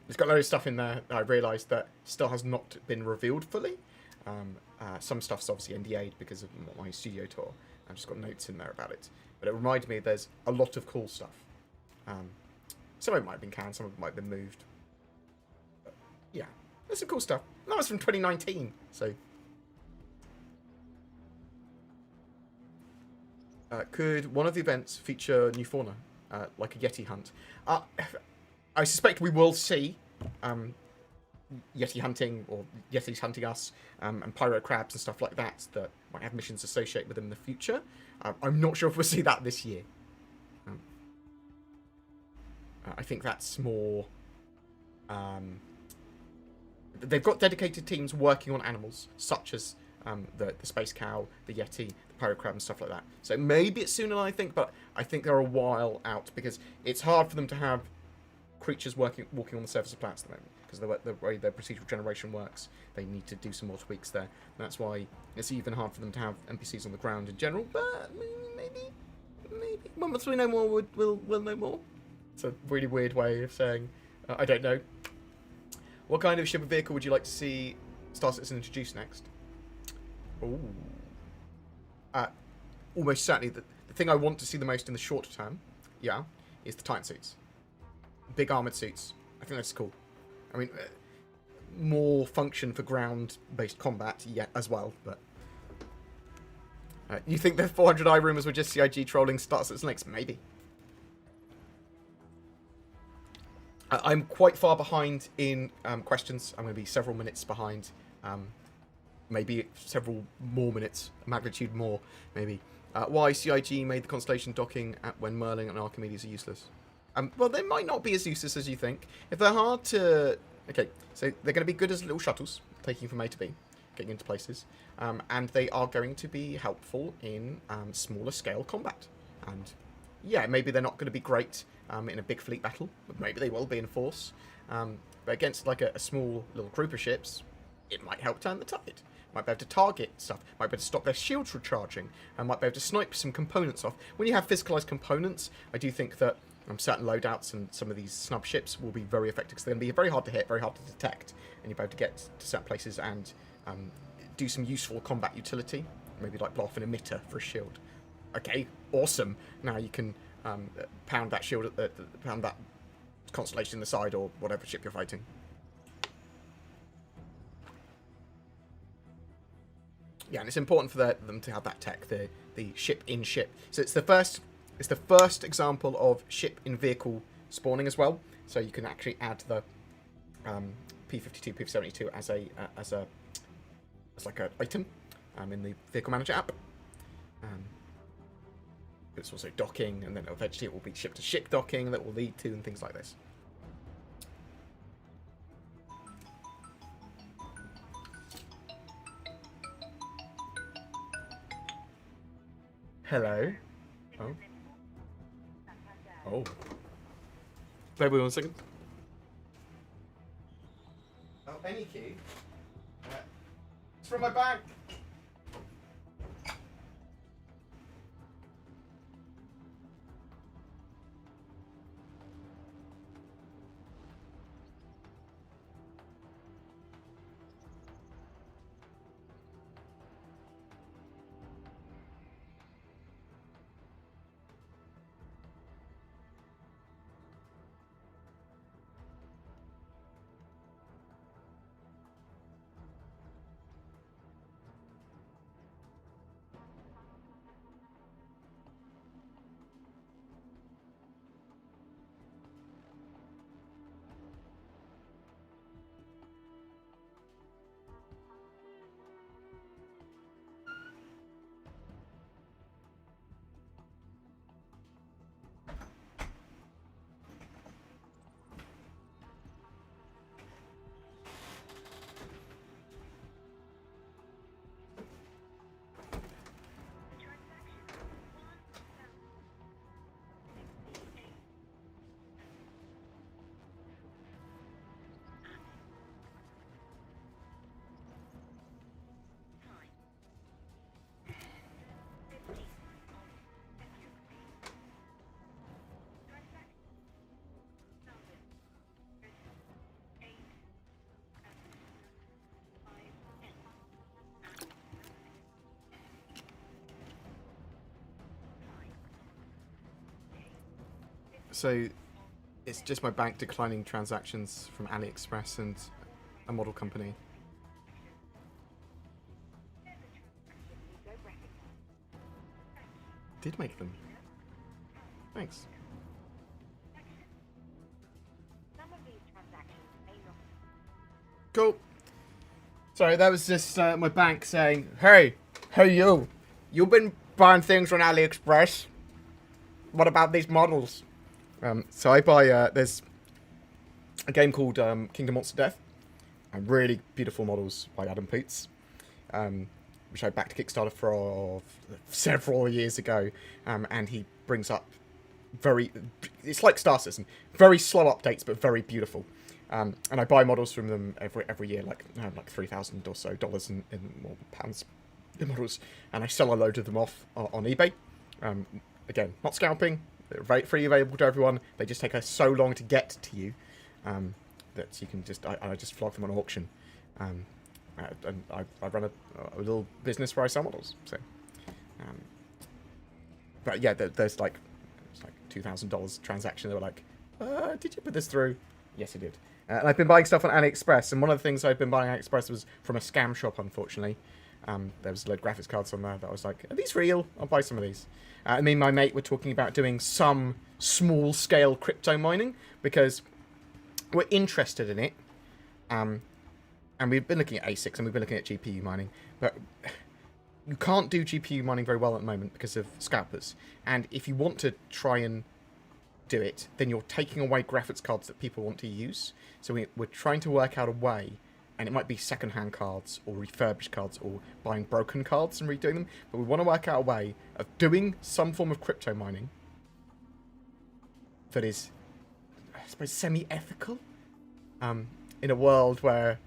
It's got a load of stuff in there that I realised that still has not been revealed fully. Some stuff's obviously NDA'd because of my studio tour. I've just got notes in there about it. But it reminded me there's a lot of cool stuff. Some of it might have been canned, some of it might have been moved. But yeah, there's some cool stuff. And that was from 2019, so... could one of the events feature new fauna, like a Yeti hunt? I suspect we will see Yeti hunting, or Yetis hunting us, and pyro crabs and stuff like that might have missions associated with them in the future. I'm not sure if we'll see that this year. I think that's more... they've got dedicated teams working on animals, such as the space cow, the Yeti, the pyro crab and stuff like that. So maybe it's sooner than I think, but I think they're a while out, because it's hard for them to have creatures walking on the surface of planets at the moment, because the way their procedural generation works, they need to do some more tweaks there. And that's why it's even hard for them to have NPCs on the ground in general, but maybe once we know more, we'll know more. It's a really weird way of saying, I don't know. What kind of ship or vehicle would you like to see Star Citizen introduce next? Ooh. Almost certainly the thing I want to see the most in the short term, is the Titan suits. Big armoured suits. I think that's cool. I mean, more function for ground-based combat, as well, but... you think the 400i rumours were just CIG trolling Star Citizen Links? Maybe. I'm quite far behind in questions. I'm going to be several minutes behind. Maybe several more minutes. Magnitude more, maybe. Why CIG made the Constellation docking when Merlin and Archimedes are useless? Well, they might not be as useless as you think. If they're hard to... Okay, so they're going to be good as little shuttles, taking you from A to B, getting into places. And they are going to be helpful in smaller scale combat. And yeah, maybe they're not going to be great in a big fleet battle, but maybe they will be in force. But against like a small little group of ships, it might help turn the tide. Might be able to target stuff, might be able to stop their shields recharging, and might be able to snipe some components off. When you have physicalized components, I do think that certain loadouts and some of these snub ships will be very effective, because they're going to be very hard to hit, very hard to detect, and you'll be able to get to certain places and do some useful combat utility, maybe like blow off an emitter for a shield. Okay, awesome. Now you can pound that shield, pound that constellation in the side, or whatever ship you're fighting. Yeah, and it's important for them to have that tech, the ship in ship. So it's the first example of ship in vehicle spawning as well. So you can actually add the P52, P72 as like an item in the vehicle manager app. It's also docking, and then eventually it will be ship to ship docking that will lead to and things like this. Hello. Oh. Oh. Wait 1 second. Oh, any key. It's from my bag. So it's just my bank declining transactions from AliExpress and a model company. Did make them. Thanks. Cool. Sorry, that was just my bank saying, hey you, you've been buying things on AliExpress. What about these models? So I buy, there's a game called Kingdom Monster Death. Really beautiful models by Adam Peets. Which I backed Kickstarter for several years ago. And he brings up it's like Star Citizen. Very slow updates, but very beautiful. And I buy models from them every year, like $3,000 or so in more pounds in models, and I sell a load of them off on eBay. Again, not scalping, they're freely available to everyone. They just take so long to get to you that you can just I just flog them on auction. And I run a little business where I sell models. So, but yeah, there's like it's like $2,000 transaction. They were like, did you put this through? Yes, I did. And I've been buying stuff on AliExpress, and one of the things I've been buying on AliExpress was from a scam shop, unfortunately. There was a load of graphics cards on there that I was like, are these real? I'll buy some of these. I mean, my mate were talking about doing some small-scale crypto mining, because we're interested in it. And we've been looking at ASICs, and we've been looking at GPU mining, but you can't do GPU mining very well at the moment because of scalpers. And if you want to try and do it, then you're taking away graphics cards that people want to use. So we're trying to work out a way, and it might be second-hand cards or refurbished cards or buying broken cards and redoing them, but we want to work out a way of doing some form of crypto mining that is, I suppose, semi-ethical in a world where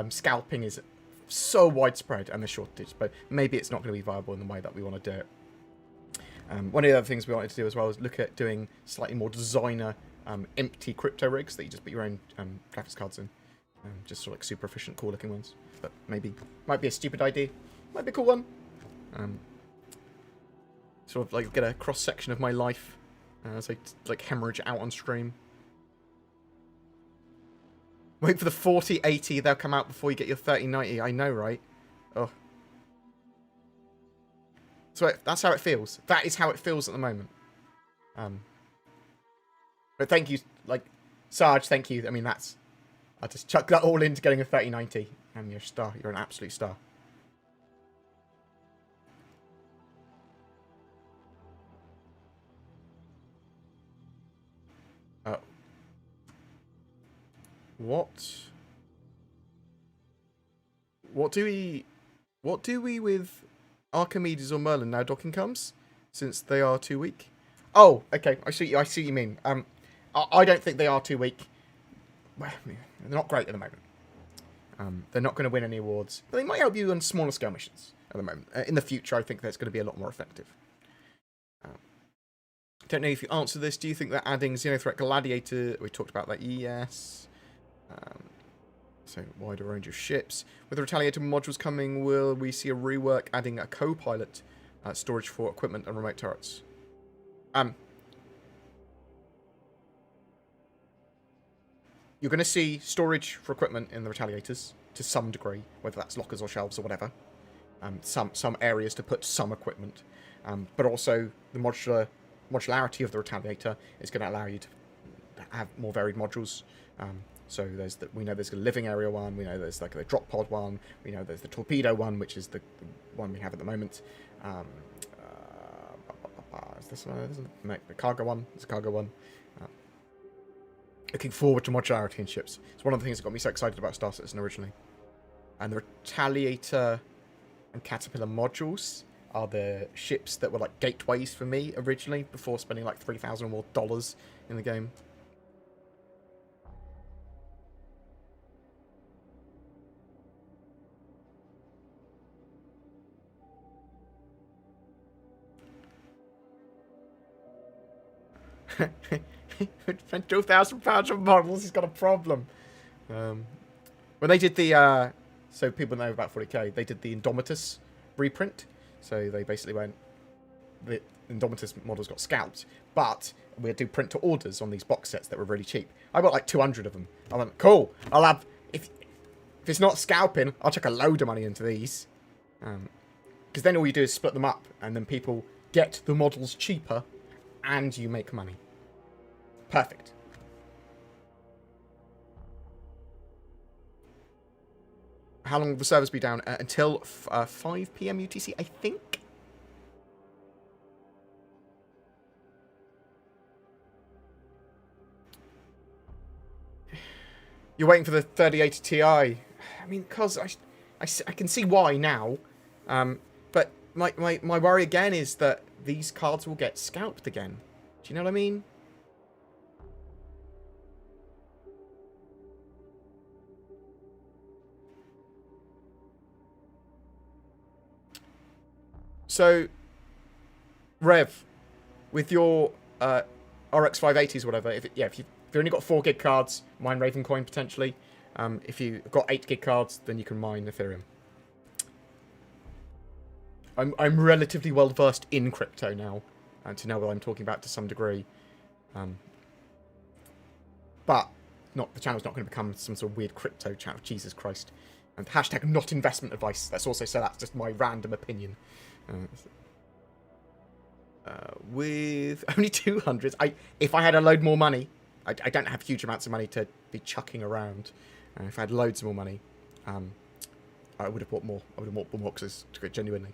scalping is so widespread and the shortage, but maybe it's not going to be viable in the way that we want to do it. One of the other things we wanted to do as well is look at doing slightly more designer empty crypto rigs that you just put your own graphics cards in. Just sort of like super efficient, cool looking ones. But maybe, might be a stupid idea. Might be a cool one. Sort of like get a cross section of my life as I like hemorrhage out on stream. Wait for the 4080, they'll come out before you get your 3090. I know, right? Oh. So that's how it feels. That is how it feels at the moment. But thank you, like, Sarge, thank you. I mean, I just chucked that all into getting a 3090. And you're a star. You're an absolute star. What do we with Archimedes or Merlin now docking comes? Since they are too weak. Oh, okay. I see what you mean. I don't think they are too weak. Well, they're not great at the moment. They're not going to win any awards, but they might help you on smaller scale missions at the moment. In the future, I think that's going to be a lot more effective. Don't know if you answer this. Do you think that adding Xenothreat Gladiator... We talked about that. Yes. So, wider range of ships. With the Retaliator modules coming, will we see a rework adding a co-pilot storage for equipment and remote turrets? You're going to see storage for equipment in the Retaliators to some degree, whether that's lockers or shelves or whatever. Some areas to put some equipment. But also, the modularity of the Retaliator is going to allow you to have more varied modules. So we know there's a living area one, we know there's like the drop pod one, we know there's the torpedo one, which is the one we have at the moment. Is this one? No, the cargo one. It's a cargo one. Looking forward to modularity in ships. It's one of the things that got me so excited about Star Citizen originally. And the Retaliator and Caterpillar modules are the ships that were like gateways for me originally, before spending like $3,000 or more in the game. Spent £2,000 on models, he's got a problem. When they did the, so people know about 40k, they did the Indomitus reprint. So they basically went, the Indomitus models got scalped, but we do print to orders on these box sets that were really cheap. I bought like 200 of them. I went, cool, I'll have, if it's not scalping, I'll chuck a load of money into these. Because then all you do is split them up, and then people get the models cheaper, and you make money. Perfect. How long will the servers be down? Until 5 PM UTC, I think? You're waiting for the 3080 Ti. I mean, because I can see why now. But my worry again is that these cards will get scalped again. Do you know what I mean? So, Rev, with your RX 580s or whatever, if you've only got 4 gig cards, mine Raven Coin potentially. If you've got 8 gig cards, then you can mine Ethereum. I'm relatively well versed in crypto now, and to know what I'm talking about to some degree. But the channel's not going to become some sort of weird crypto channel. Jesus Christ. And hashtag not investment advice. Let's also say that's just my random opinion. With only 200s, if I had a load more money, I don't have huge amounts of money to be chucking around. If I had loads more money, I would have bought more. I would have bought more boxes, genuinely.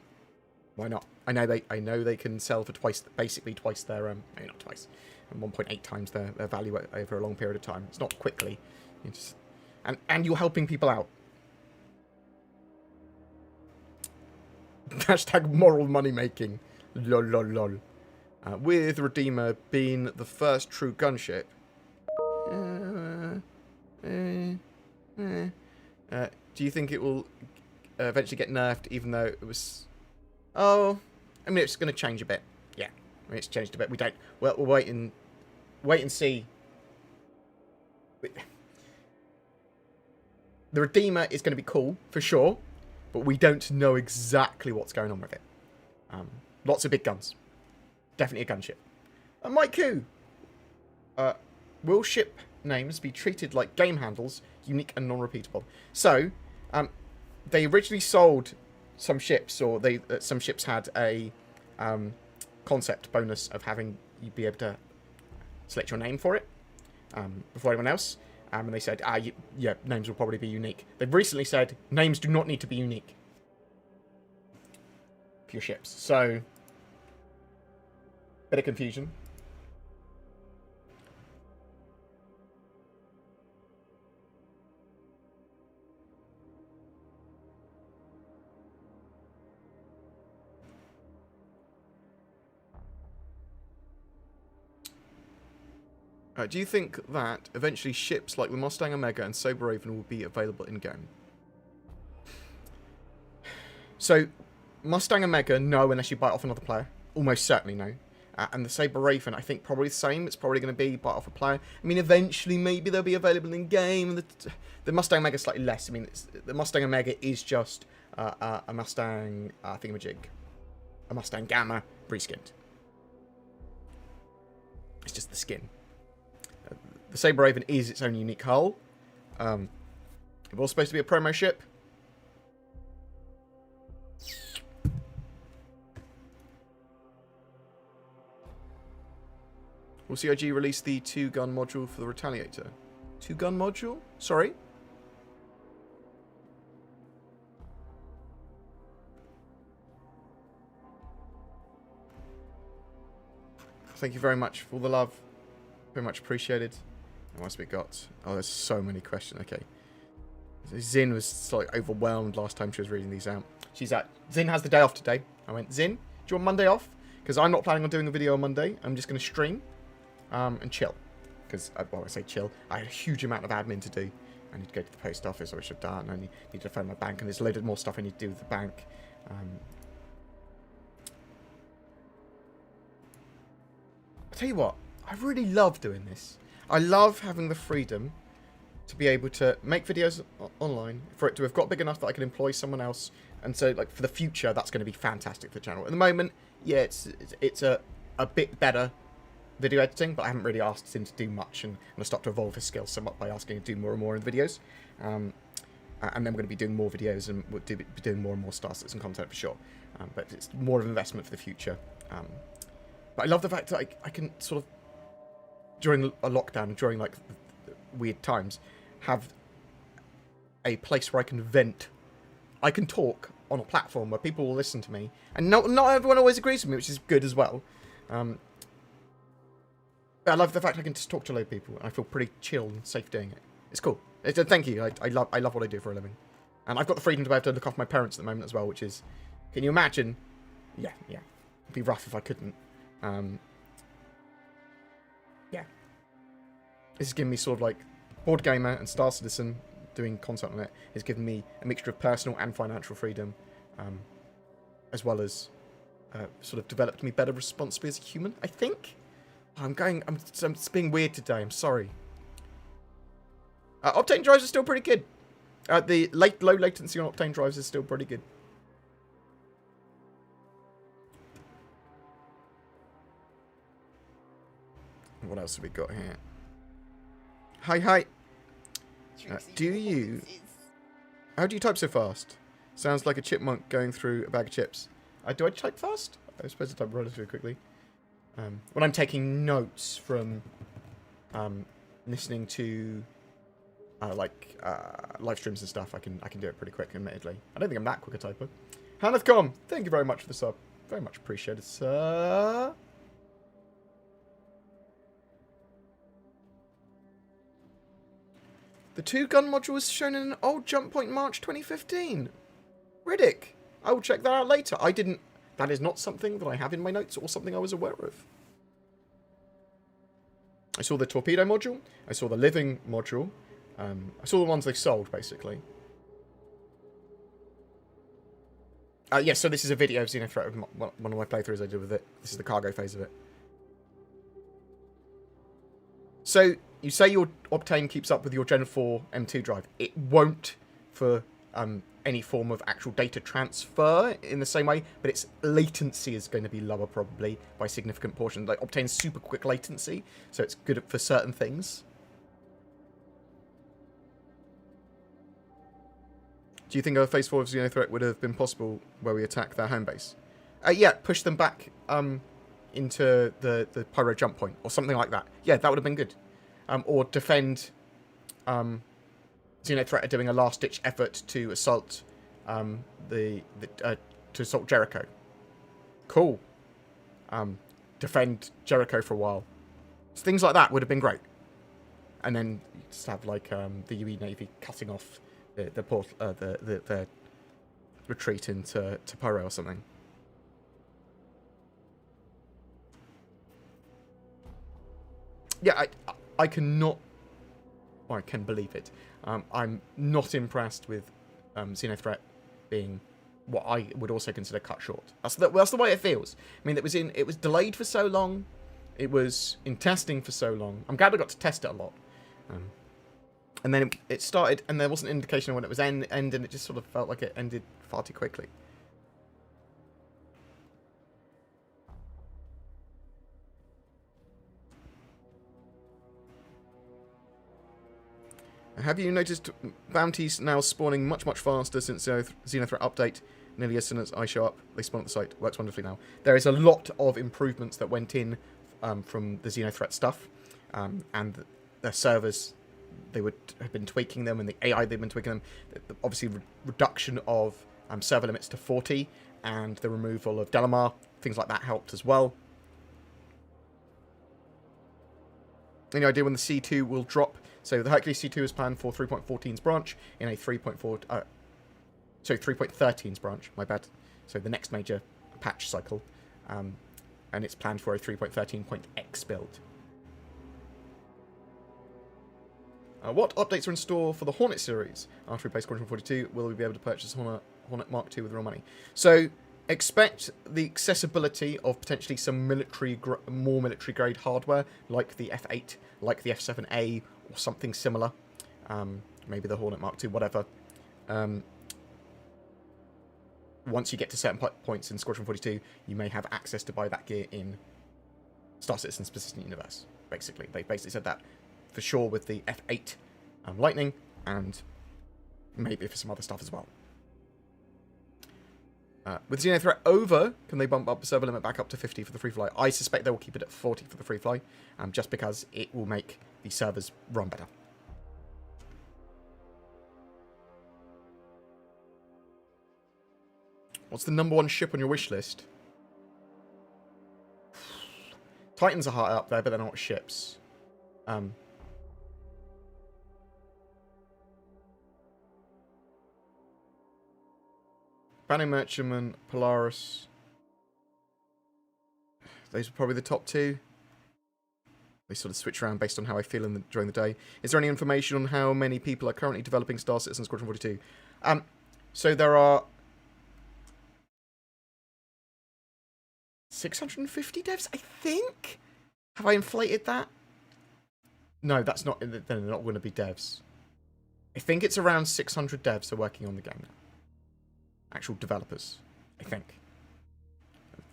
Why not? I know they can sell for basically twice their maybe not twice, 1.8 times their value over a long period of time. It's not quickly, and you're helping people out. Hashtag moral money making. Lol lol lol. With Redeemer being the first true gunship. Do you think it will eventually get nerfed, even though it was... Oh, I mean, it's going to change a bit. Yeah, I mean, it's changed a bit. We'll wait and see. The Redeemer is going to be cool, for sure, but we don't know exactly what's going on with it. Lots of big guns. Definitely a gunship. Mike Koo. Will ship names be treated like game handles, unique and non-repeatable? So, they originally sold some ships, or some ships had a concept bonus of having you be able to select your name for it before anyone else. And they said, yeah, names will probably be unique. They've recently said names do not need to be unique for your ships. So, bit of confusion. Do you think that eventually ships like the Mustang Omega and Saber Raven will be available in-game? So, Mustang Omega, no, unless you buy it off another player. Almost certainly no. And the Saber Raven, I think probably the same. It's probably going to be bought off a player. I mean, eventually maybe they'll be available in-game. The Mustang Omega is slightly less. I mean, the Mustang Omega is just a Mustang thingamajig. A Mustang Gamma reskinned. It's just the skin. The Saber Raven is its own unique hull. It was supposed to be a promo ship. Will CIG release the 2-gun module for the Retaliator? 2-gun module? Sorry? Thank you very much for all the love. Very much appreciated. What else we got? Oh, there's so many questions. Okay. So Zin was like overwhelmed last time she was reading these out. Zin has the day off today. I went, Zin, do you want Monday off? Because I'm not planning on doing a video on Monday. I'm just going to stream and chill. Because, well, I say chill. I had a huge amount of admin to do. I need to go to the post office, or I should have done. I need to phone my bank, and there's a load of more stuff I need to do with the bank. I'll tell you what, I really love doing this. I love having the freedom to be able to make videos online, for it to have got big enough that I can employ someone else And so, like, for the future, that's going to be fantastic for the channel. At the moment, yeah, it's a bit better video editing, but I haven't really asked him to do much, and I'm going to start to evolve his skills somewhat by asking him to do more and more in the videos. And then we're going to be doing more videos, and we'll be doing more and more Star Citizen content for sure. But it's more of an investment for the future. But I love the fact that I can sort of, during a lockdown, during like weird times, have a place where I can vent. I can talk on a platform where people will listen to me, and not everyone always agrees with me, which is good as well. But I love the fact I can just talk to a load of people, and I feel pretty chill and safe doing it. It's cool. Thank you. I love what I do for a living, and I've got the freedom to be able to look after my parents at the moment as well, which is, can you imagine? Yeah. It'd be rough if I couldn't. Yeah. This has given me sort of like BoredGamer and Star Citizen doing content on it has given me a mixture of personal and financial freedom, as well as sort of developed me better responsibly as a human, I think. I'm being weird today, I'm sorry. Optane drives are still pretty good. The low latency on Optane drives is still pretty good. What else have we got here? Hi. How do you type so fast? Sounds like a chipmunk going through a bag of chips. Do I type fast? I'm supposed to type relatively quickly. When I'm taking notes from listening to live streams and stuff, I can do it pretty quick, admittedly. I don't think I'm that quick a typer. Hannahcom, thank you very much for the sub. Very much appreciated, sir. The 2-gun module was shown in an old Jump Point March 2015. Riddick. I will check that out later. That is not something that I have in my notes or something I was aware of. I saw the torpedo module. I saw the living module. I saw the ones they sold, basically. Yeah, so this is a video of XENOTHREAT of one of my playthroughs I did with it. This is the cargo phase of it. So, you say your Optane keeps up with your Gen 4 M2 drive. It won't for any form of actual data transfer in the same way, but its latency is going to be lower probably by a significant portion. Like, Optane's super quick latency, so it's good for certain things. Do you think a Phase 4 of XENOTHREAT would have been possible where we attack their home base? Yeah, push them back into the Pyro jump point, or something like that. Yeah, that would have been good. Or defend XENOTHREAT are doing a last-ditch effort to assault assault Jericho. Cool. Defend Jericho for a while. So things like that would have been great. And then you just have like the UE Navy cutting off the retreat into Pyro or something. Yeah, I cannot, or I can believe it. I'm not impressed with XENOTHREAT being what I would also consider cut short. That's the way it feels. I mean, it was delayed for so long. It was in testing for so long. I'm glad I got to test it a lot. And then it started, and there wasn't an indication of when it was end, and it just sort of felt like it ended far too quickly. Have you noticed bounties now spawning much faster since the XENOTHREAT update? Nearly as soon as I show up, they spawn at the site. Works wonderfully now. There is a lot of improvements that went in from the XENOTHREAT stuff, and the servers, they have been tweaking them, and the AI they've been tweaking them. Obviously, reduction of server limits to 40, and the removal of Delamar, things like that helped as well. Any idea when the C2 will drop? So the Hercules C2 is planned for 3.14's branch in a 3.13's branch, my bad. So the next major patch cycle. And it's planned for a 3.13.x build. What updates are in store for the Hornet series? After we play Squadron 42, will we be able to purchase Hornet Mark II with real money? So expect the accessibility of potentially some more military-grade hardware, like the F8, like the F7A, or something similar. Maybe the Hornet Mark II, whatever. once you get to certain points in Squadron 42, you may have access to buy that gear in Star Citizen's Persistent Universe, basically. They basically said that for sure with the F8 Lightning, and maybe for some other stuff as well. With Xenothreat over, can they bump up the server limit back up to 50 for the free fly? I suspect they will keep it at 40 for the free fly, just because it will make the servers run better. What's the #1 ship on your wish list? Titans are high up there, but they're not ships. Banning Merchantman, Polaris. Those are probably the top 2. They sort of switch around based on how I feel during the day. Is there any information on how many people are currently developing Star Citizen Squadron 42? So there are 650 devs, I think? Have I inflated that? No, that's not. They're not going to be devs. I think it's around 600 devs are working on the game now. Actual developers, I think.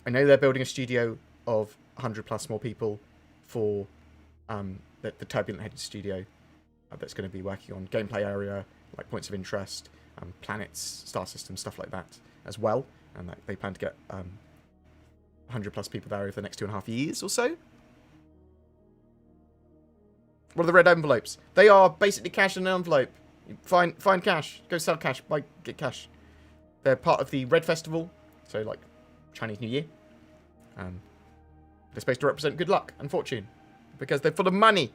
I know they're building a studio of 100 plus more people for the Turbulent Headed studio that's going to be working on gameplay area, like points of interest, planets, star systems, stuff like that as well. And they plan to get 100 plus people there over the next 2.5 years or so. What are the red envelopes? They are basically cash in an envelope. Find cash. Go sell cash. Get cash. They're part of the Red Festival, so like Chinese New Year. They're supposed to represent good luck and fortune, because they're full of money.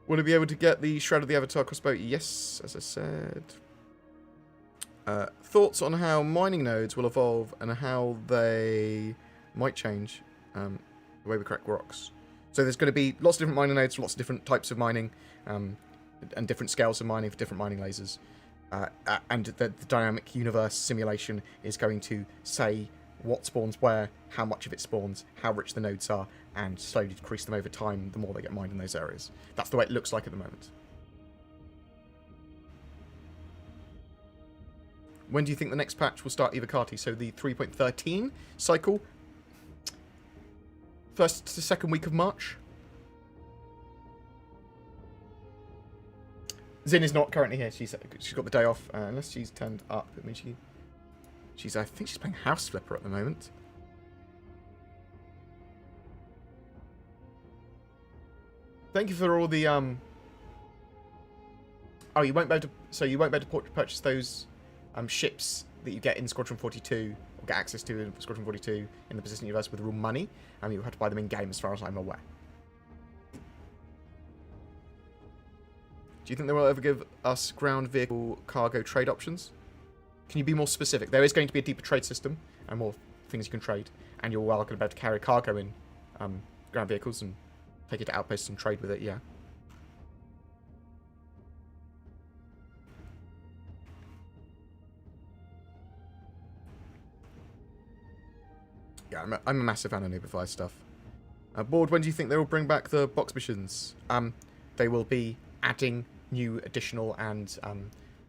Will you be able to get the Shroud of the Avatar crossbow? Yes, as I said. Thoughts on how mining nodes will evolve and how they might change the way we crack rocks. So there's going to be lots of different mining nodes, lots of different types of mining, and different scales of mining for different mining lasers. And the dynamic universe simulation is going to say what spawns where, how much of it spawns, how rich the nodes are, and slowly decrease them over time the more they get mined in those areas. That's the way it looks like at the moment. When do you think the next patch will start Evocati? So the 3.13 cycle, first to second week of March. Zin is not currently here. She's got the day off, unless she's turned up. I mean, I think she's playing House Flipper at the moment. Thank you for all the Oh, you won't be able to. So you won't be able to purchase those ships that you get in Squadron 42, or get access to in Squadron 42 in the Persistent Universe with real money. You'll have to buy them in game, as far as I'm aware. Do you think they will ever give us ground vehicle cargo trade options? Can you be more specific? There is going to be a deeper trade system and more things you can trade, and you're welcome to be able to carry cargo in ground vehicles and take it to outposts and trade with it. Yeah. Yeah, I'm a massive fan of Noobify stuff. Board, when do you think they will bring back the box missions? They will be adding new, additional, and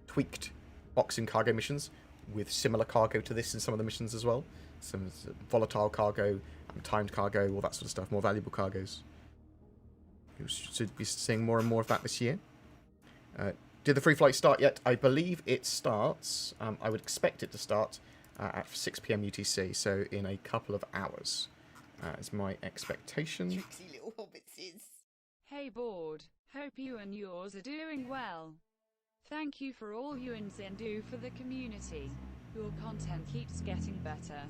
tweaked box and cargo missions with similar cargo to this in some of the missions as well. Some volatile cargo, timed cargo, all that sort of stuff, more valuable cargoes. You should be seeing more and more of that this year. Did the free flight start yet? I believe it starts. I would expect it to start at 6 PM UTC, so in a couple of hours is my expectation. Tricksy little hobbitses. Hey Board, hope you and yours are doing well. Thank you for all you and Zen do for the community. Your content keeps getting better.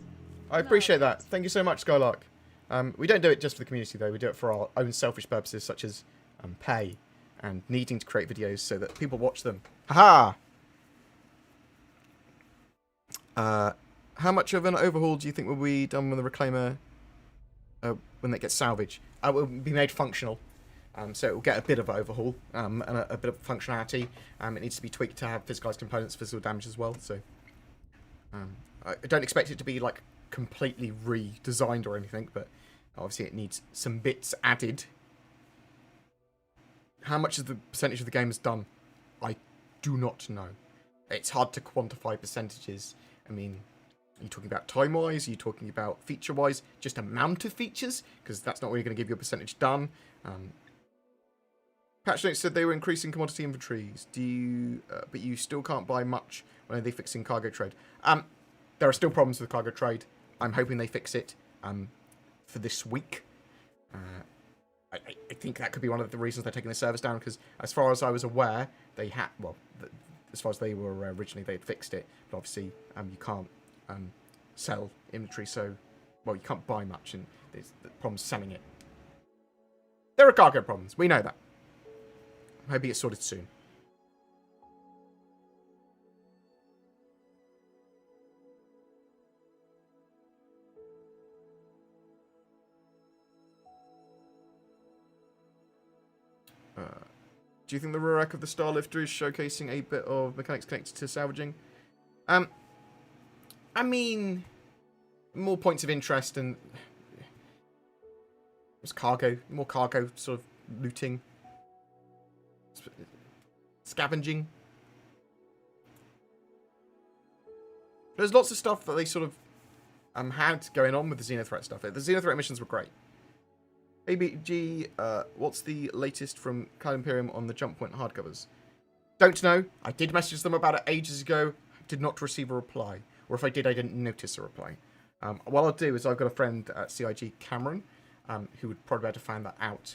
I appreciate that. Thank you so much, Skylark. We don't do it just for the community, though. We do it for our own selfish purposes, such as pay and needing to create videos so that people watch them. Haha! How much of an overhaul do you think will be done when the Reclaimer, when they get salvaged? It will be made functional, so it will get a bit of overhaul and a bit of functionality. It needs to be tweaked to have physicalized components, physical damage as well. So I don't expect it to be like completely redesigned or anything, but obviously it needs some bits added. How much of the percentage of the game is done? I do not know. It's hard to quantify percentages. I mean, are you talking about time-wise? Are you talking about feature-wise? Just amount of features? Because that's not really going to give you a percentage done. Patch notes said they were increasing commodity inventories. But you still can't buy much when they're fixing cargo trade. There are still problems with cargo trade. I'm hoping they fix it for this week. I think that could be one of the reasons they're taking the service down, because as far as I was aware, they had, well, as far as they were originally, they had fixed it, but obviously you can't sell inventory, so, well, you can't buy much, and there's the problems selling it. There are cargo problems, we know that. I'm hoping it's sorted soon. Do you think the rear rack of the Starlifter is showcasing a bit of mechanics connected to salvaging? I mean, more points of interest and it's cargo, more cargo sort of looting, scavenging. There's lots of stuff that they sort of had going on with the Xenothreat stuff. The Xenothreat missions were great. ABG, what's the latest from Cloud Imperium on the Jump Point hardcovers? Don't know. I did message them about it ages ago. Did not receive a reply. Or if I did, I didn't notice a reply. What I'll do is I've got a friend at CIG, Cameron, who would probably be able to find that out.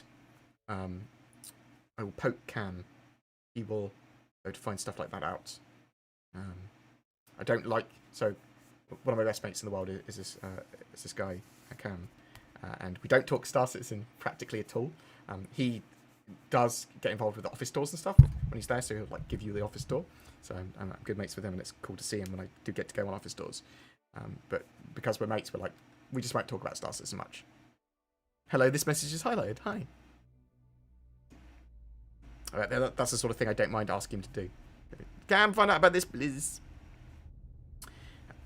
I will poke Cam. He will go to find stuff like that out. I don't like... So, one of my best mates in the world is this guy, Cam. And we don't talk Star Citizen practically at all. He does get involved with the office tours and stuff when he's there, so he'll like give you the office tour. So I'm good mates with him, and it's cool to see him when I do get to go on office tours. But because we're mates, we just won't talk about Star Citizen much. Hello, this message is highlighted. Hi. That's the sort of thing I don't mind asking him to do. Cam, find out about this, please.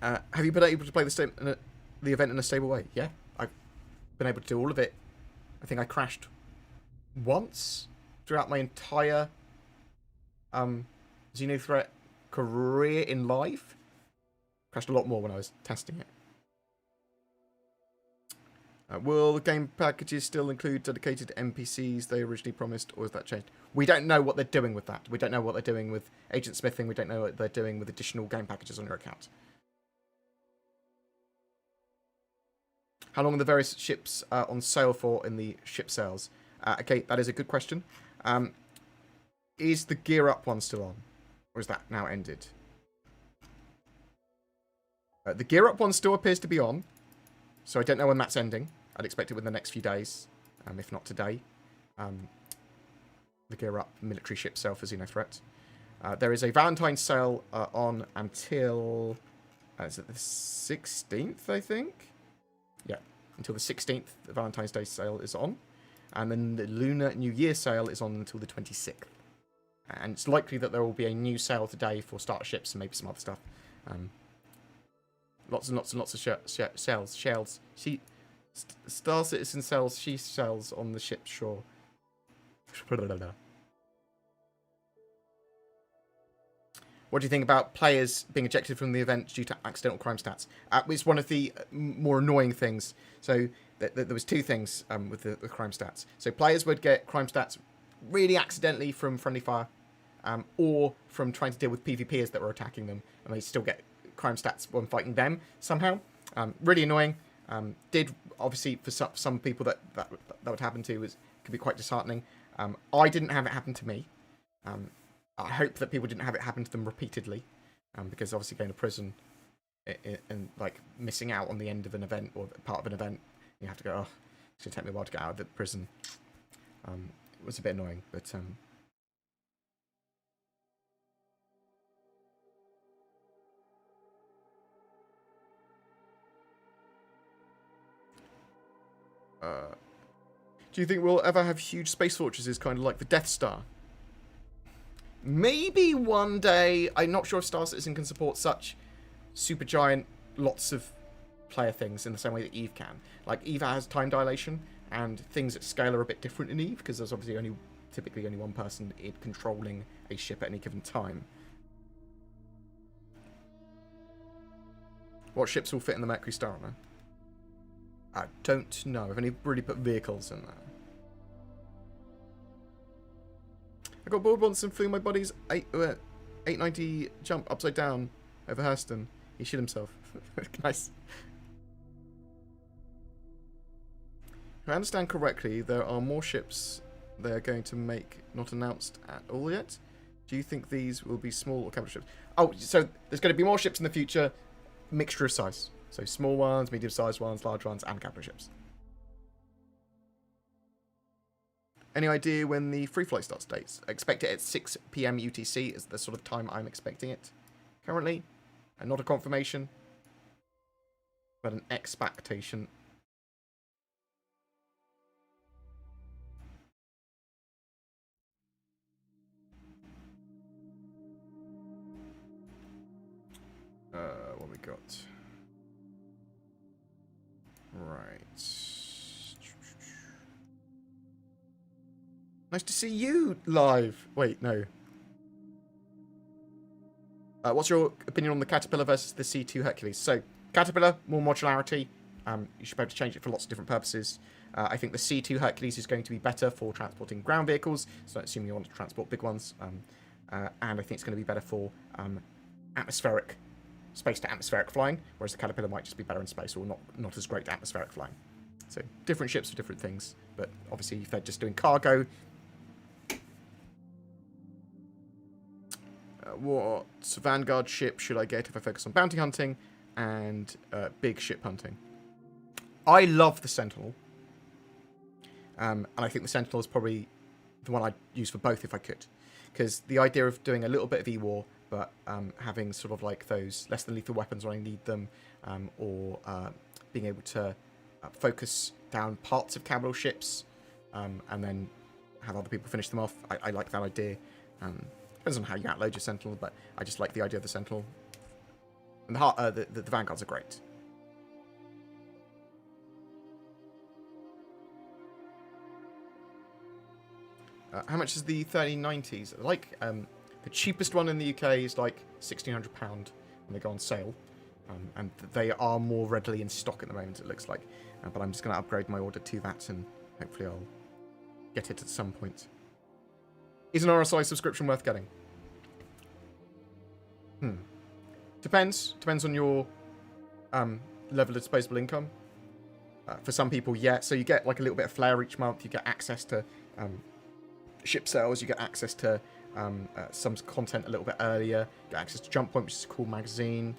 Have you been able to play the event in a stable way? Yeah. Been able to do all of it. I think I crashed once throughout my entire Xenothreat career in live. Crashed a lot more when I was testing it. Will the game packages still include dedicated NPCs they originally promised, or has that changed? We don't know what they're doing with that. We don't know what they're doing with agent smithing. We don't know what they're doing with additional game packages on your account. How long are the various ships on sale for in the ship sales? Okay, that is a good question. Is the Gear Up one still on? Or is that now ended? The Gear Up one still appears to be on. So I don't know when that's ending. I'd expect it within the next few days, if not today. The Gear Up military ship sale for Xenothreat. There is a Valentine's sale on until... is it the 16th, I think? Yeah, until the 16th, the Valentine's Day sale is on. And then the Lunar New Year sale is on until the 26th. And it's likely that there will be a new sale today for starter ships and maybe some other stuff. Lots and lots and lots of shells. Star Citizen sells she shells on the ship's shore. What do you think about players being ejected from the event due to accidental crime stats? It's one of the more annoying things. So there was two things with the crime stats. So players would get crime stats really accidentally from friendly fire, or from trying to deal with PvPers that were attacking them, and they still get crime stats when fighting them somehow. Really annoying. Did obviously for some people that would happen to could be quite disheartening. I didn't have it happen to me. I hope that people didn't have it happen to them repeatedly, because obviously going to prison and like missing out on the end of an event or part of an event, you have to go, oh, it's going to take me a while to get out of the prison. It was a bit annoying, but do you think we'll ever have huge space fortresses kind of like the Death Star? Maybe one day. I'm not sure if Star Citizen can support such super giant, lots of player things in the same way that EVE can. Like, EVE has time dilation, and things at scale are a bit different in EVE, because there's obviously only typically only one person controlling a ship at any given time. What ships will fit in the Mercury Star Runner? I don't know. I've only really put vehicles in there. I got bored once and flew my buddy's 890 jump upside down over Hurston. He shit himself. Nice. If I understand correctly, there are more ships they're going to make not announced at all yet. Do you think these will be small or capital ships? Oh, so there's going to be more ships in the future, mixture of size. So small ones, medium-sized ones, large ones, and capital ships. Any idea when the free flight starts dates? I expect it at 6 PM UTC is the sort of time I'm expecting it currently. And not a confirmation, but an expectation. What we got? Right. Nice to see you live. Wait, no. What's your opinion on the Caterpillar versus the C2 Hercules? So, Caterpillar, more modularity. You should be able to change it for lots of different purposes. I think the C2 Hercules is going to be better for transporting ground vehicles, so assuming you want to transport big ones. And I think it's going to be better for atmospheric, space-to-atmospheric flying, whereas the Caterpillar might just be better in space, or not as great atmospheric flying. So, different ships for different things. But obviously, if they're just doing cargo... what Vanguard ship should I get if I focus on bounty hunting and big ship hunting? I love the Sentinel. And I think the Sentinel is probably the one I'd use for both if I could. Because the idea of doing a little bit of E-War, but having sort of like those less than lethal weapons when I need them, or being able to focus down parts of capital ships, and then have other people finish them off. I like that idea. Depends on how you outload your Sentinel, but I just like the idea of the Sentinel. And the Vanguards are great. How much is the 3090s? Like, the cheapest one in the UK is like £1,600 when they go on sale. And they are more readily in stock at the moment, it looks like. But I'm just going to upgrade my order to that, and hopefully I'll get it at some point. Is an RSI subscription worth getting? Depends. Depends on your level of disposable income. For some people, yeah. So you get like a little bit of flair each month. You get access to ship sales. You get access to some content a little bit earlier. You get access to Jump Point, which is a cool magazine.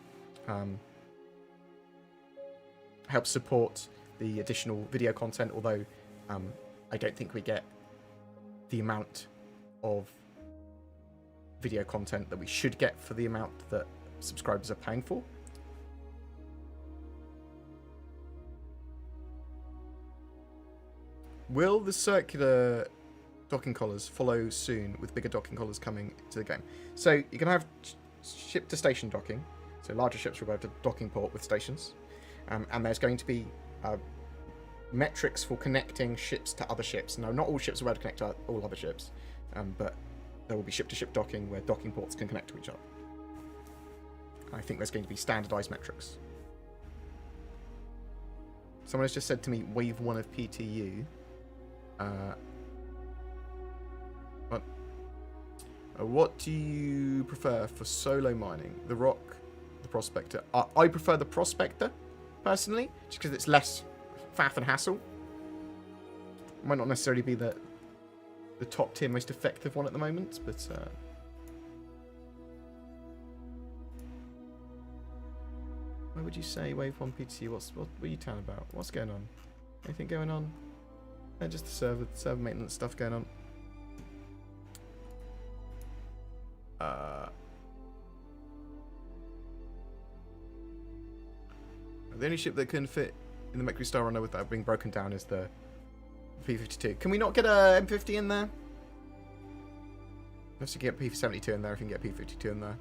Helps support the additional video content, although I don't think we get the amount of video content that we should get for the amount that subscribers are paying for. Will the circular docking collars follow soon with bigger docking collars coming to the game? So you can have ship to station docking, so larger ships will go to docking port with stations, and there's going to be metrics for connecting ships to other ships. Now, not all ships are able to connect to all other ships, but there will be ship-to-ship docking where docking ports can connect to each other. I think there's going to be standardized metrics. Someone has just said to me, Wave 1 of PTU. What do you prefer for solo mining? The Rock, the Prospector? I prefer the Prospector, personally, just because it's less faff and hassle. Might not necessarily be the top tier most effective one at the moment, but why would you say Wave 1 PTC? What were you telling about? What's going on? Anything going on? Just the server maintenance stuff going on. The only ship that can fit in the Mercury Star Runner without being broken down is the P-52. Can we not get a M50 in there? Unless you get P-72 in there, if you can get P-52 in there.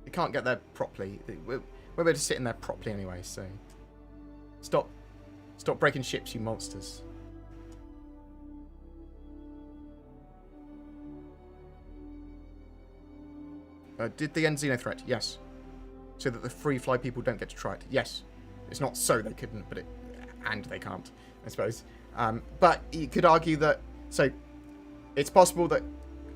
You can't get there properly. We're able to sit in there properly anyway, so... Stop breaking ships, you monsters. Did they end Xenothreat? Yes. So that the free fly people don't get to try it? Yes. It's not so they couldn't, but and they can't, I suppose. But you could argue that, so it's possible that,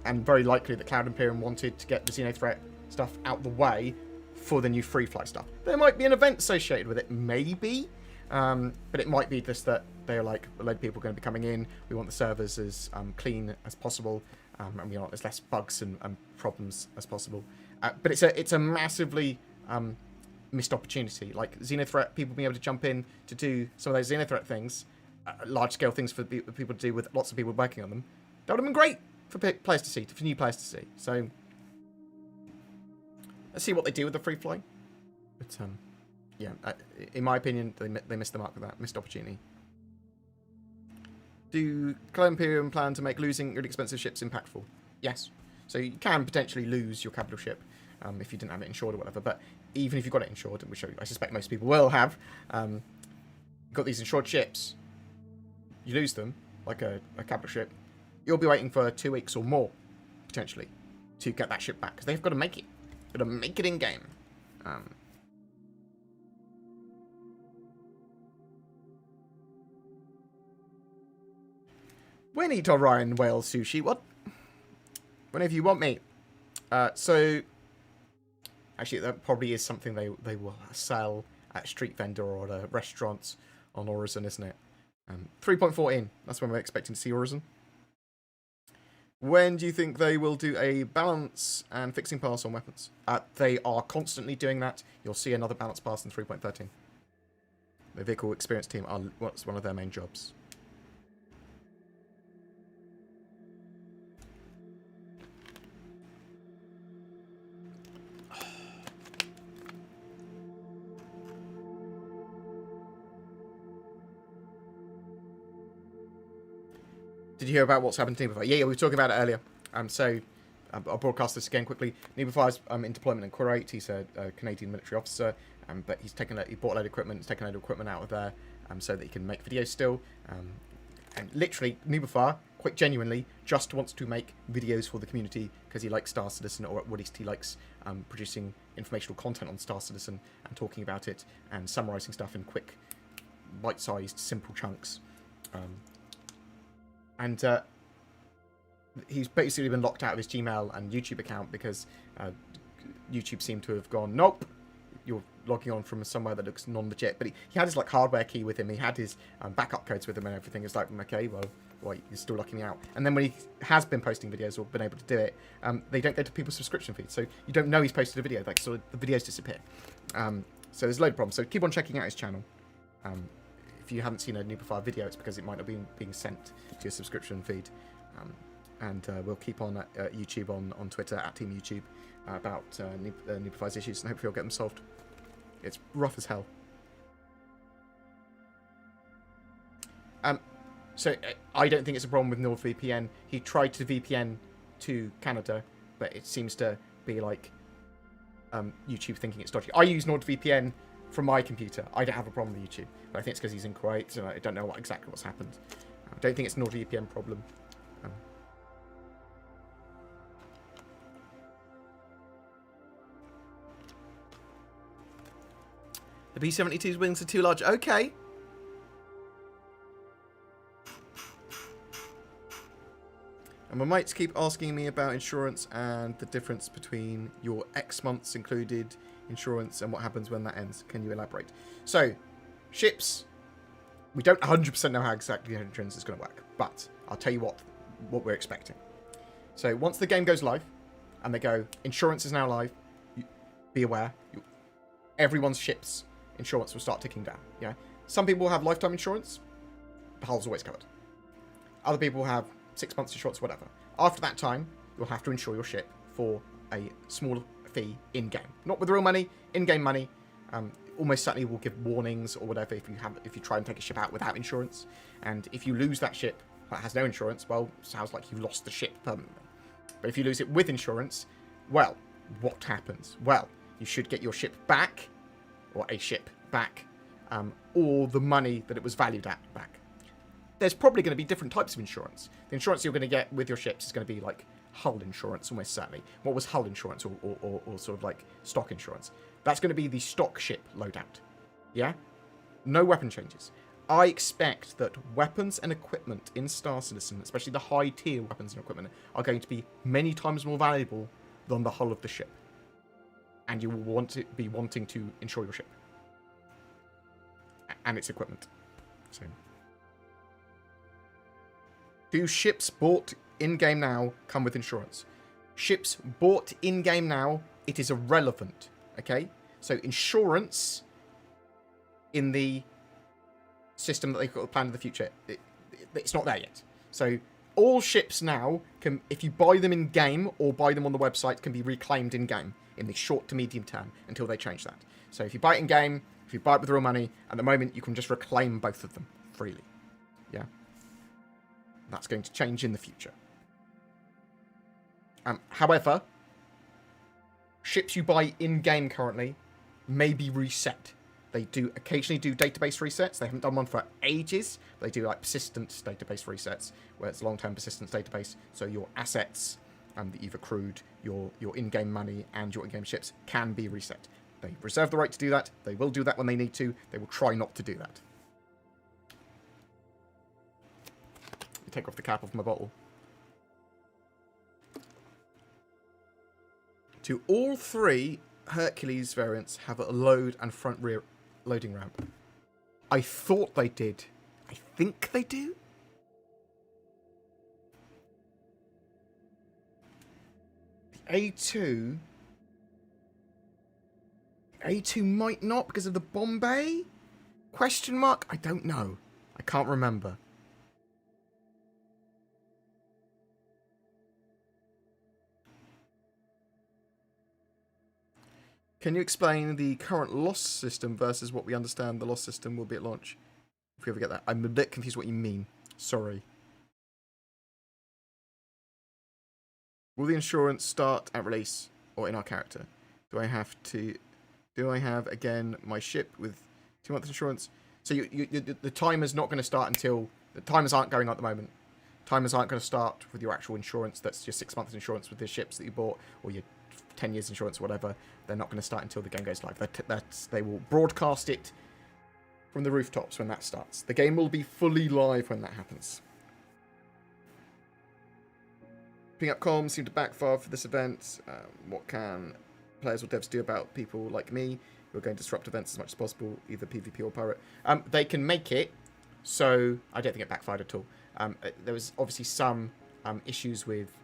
and very likely that Cloud Imperium wanted to get the Xenothreat stuff out the way for the new free fly stuff. There might be an event associated with it, maybe. But it might be just that they're like, a load of people are going to be coming in. We want the servers as clean as possible, and we want as less bugs and problems as possible. But it's a massively missed opportunity. Like Xenothreat, people being able to jump in to do some of those Xenothreat things, large scale things for people to do with lots of people working on them. That would have been great for players to see, for new players to see. So let's see what they do with the free fly. But yeah, in my opinion, they missed the mark with that. Missed opportunity. Do Cloud Imperium plan to make losing really expensive ships impactful? Yes. So you can potentially lose your capital ship if you didn't have it insured or whatever. But even if you've got it insured, which I suspect most people will have, got these insured ships, you lose them, like a capital ship, you'll be waiting for 2 weeks or more, potentially, to get that ship back. Because they've got to make it. Got to make it in-game. When eat Orion whale sushi? What? Whenever you want me. So, actually, that probably is something they will sell at a street vendor or at a restaurant on Horizon, isn't it? 3.4 in. That's when we're expecting to see Horizon. When do you think they will do a balance and fixing pass on weapons? They are constantly doing that. You'll see another balance pass in 3.13. The vehicle experience team are what's one of their main jobs. Did you hear about what's happened to Nebufire? Yeah, we were talking about it earlier. So I'll broadcast this again quickly. Nebufire's in deployment in Kuwait. He's a Canadian military officer, but he bought a load of equipment. He's taken a load of equipment out of there so that he can make videos still. And literally, Nebufire, quite genuinely, just wants to make videos for the community because he likes Star Citizen, or at least he likes producing informational content on Star Citizen and talking about it and summarising stuff in quick, bite-sized, simple chunks. And he's basically been locked out of his Gmail and YouTube account because YouTube seemed to have gone, nope, you're logging on from somewhere that looks non-legit. But he had his like hardware key with him. He had his backup codes with him and everything. It's like, okay, well, you're still locking me out. And then when he has been posting videos or been able to do it, they don't go to people's subscription feeds. So you don't know he's posted a video. Like, sort of the videos disappear. So there's a load of problems. So keep on checking out his channel. If you haven't seen a Nebufire video, it's because it might not be being sent to your subscription feed. And we'll keep on at YouTube, on Twitter, at Team YouTube, about Nebufire's issues, and hopefully we'll get them solved. It's rough as hell. So I don't think it's a problem with NordVPN. He tried to VPN to Canada, but it seems to be like YouTube thinking it's dodgy. I use NordVPN from my computer. I don't have a problem with YouTube, but I think it's because he's in Kuwait, so I don't know exactly what's happened. I don't think it's a NordVPN problem. The B-72's wings are too large. Okay. And my mates keep asking me about insurance and the difference between your X months included insurance and what happens when that ends. Can you elaborate? So, ships, we don't 100% know how exactly the insurance is going to work, but I'll tell you what we're expecting. So once the game goes live and they go, insurance is now live, be aware, everyone's ship's insurance will start ticking down. Yeah, some people will have lifetime insurance, the hull's always covered. Other people will have 6 months insurance, whatever. After that time, you'll have to insure your ship for a small fee in-game. Not with real money, in-game money. Almost certainly will give warnings or whatever if you try and take a ship out without insurance. And if you lose that ship that has no insurance, well, sounds like you've lost the ship permanently. But if you lose it with insurance, well, what happens? Well, you should get your ship back, or a ship back, or the money that it was valued at back. there's probably going to be different types of insurance. The insurance you're going to get with your ships is going to be like hull insurance, almost certainly. What was hull insurance or sort of like stock insurance? That's going to be the stock ship loadout. Yeah? No weapon changes. I expect that weapons and equipment in Star Citizen, especially the high tier weapons and equipment, are going to be many times more valuable than the hull of the ship. And you will be wanting to insure your ship. And its equipment. So. Do ships bought in-game now come with insurance? Ships bought in-game now, it is irrelevant. Okay? So insurance in the system that they've got planned in the future, it's not there yet. So all ships now, can, if you buy them in-game or buy them on the website, can be reclaimed in-game in the short to medium term until they change that. So if you buy it in-game, if you buy it with real money, at the moment you can just reclaim both of them freely. Yeah? That's going to change in the future. However, ships you buy in-game currently may be reset. They do occasionally do database resets. They haven't done one for ages. They do like persistence database resets, where it's long-term persistence database. So your assets that you've accrued, your in-game money, and your in-game ships can be reset. They reserve the right to do that. They will do that when they need to. They will try not to do that. Take off the cap of my bottle. Do all 3 Hercules variants have a load and front rear loading ramp? I thought they did. I think they do. The A2 might not because of the Bombay? Question mark? I don't know. I can't remember. Can you explain the current loss system versus what we understand the loss system will be at launch? If we ever get that. I'm a bit confused what you mean. Sorry. Will the insurance start at release or in our character? Do I have, again, my ship with 2 months insurance? So the timer's not going to start until... The timers aren't going on at the moment. Timers aren't going to start with your actual insurance. That's your 6 months insurance with the ships that you bought, or your 10 years insurance or whatever. They're not going to start until the game goes live. They will broadcast it from the rooftops when that starts. The game will be fully live when that happens. Picking up comms seemed to backfire for this event. What can players or devs do about people like me who are going to disrupt events as much as possible, either PvP or pirate? They can make it so... I don't think it backfired at all. There was obviously some issues with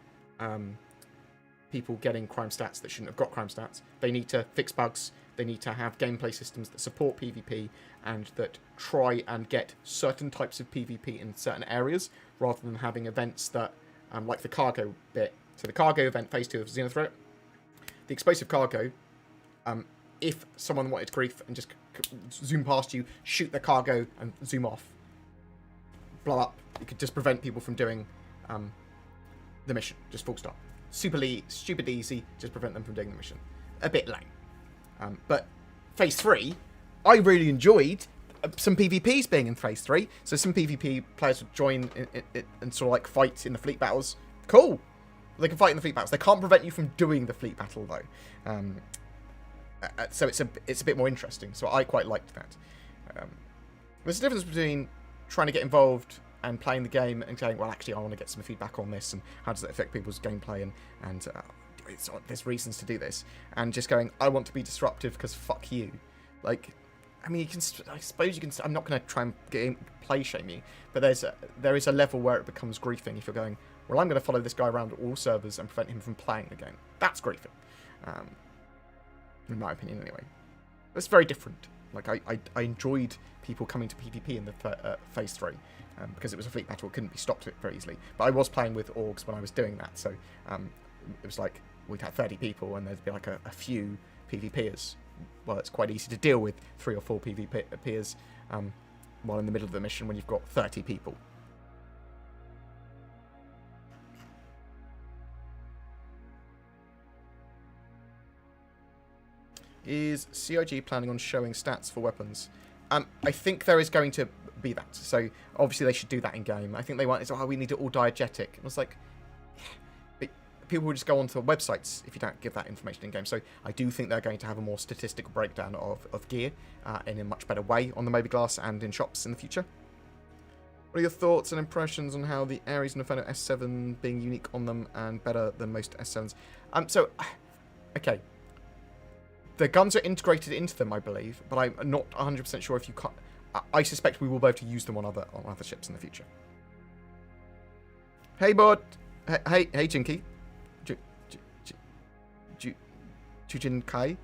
people getting crime stats that shouldn't have got crime stats. They need to fix bugs. They need to have gameplay systems that support PvP and that try and get certain types of PvP in certain areas, rather than having events that, like the cargo bit. So the cargo event, phase 2 of XENOTHREAT, the explosive cargo, if someone wanted to grief and just zoom past you, shoot the cargo and zoom off, blow up, you could just prevent people from doing the mission, just full stop. Stupid easy, just prevent them from doing the mission. A bit lame. But phase 3, I really enjoyed some PvPs being in phase 3. So some PvP players would join and sort of like fight in the fleet battles. Cool. They can fight in the fleet battles. They can't prevent you from doing the fleet battle though. So it's a bit more interesting. So I quite liked that. There's a difference between trying to get involved and playing the game and saying, well, actually, I want to get some feedback on this, and how does that affect people's gameplay, and there's reasons to do this, and just going, I want to be disruptive because fuck you. Like, I mean, I suppose you can. I'm not going to try and play shame you, but there is a level where it becomes griefing if you're going, well, I'm going to follow this guy around all servers and prevent him from playing the game. That's griefing, in my opinion, anyway. It's very different. Like, I enjoyed people coming to PvP in the phase 3. Because it was a fleet battle, it couldn't be stopped very easily. But I was playing with orgs when I was doing that, so it was like we'd have 30 people and there'd be like a few PvPers. Well, it's quite easy to deal with 3 or 4 PvPers while in the middle of the mission when you've got 30 people. Is CIG planning on showing stats for weapons? I think there is going to be that. So obviously they should do that in game. I think they want, we need it all diegetic. And I was like, but people will just go onto websites if you don't give that information in game. So I do think they're going to have a more statistical breakdown of gear in a much better way on the Moby-Glass and in shops in the future. What are your thoughts and impressions on how the Ares and Inferno S7 being unique on them and better than most S7s? Okay. The guns are integrated into them, I believe, but I'm not 100% sure if you can't. I suspect we will be able to use them on other ships in the future. Hey, Bod. Hey, Jinky. Jujin Kai.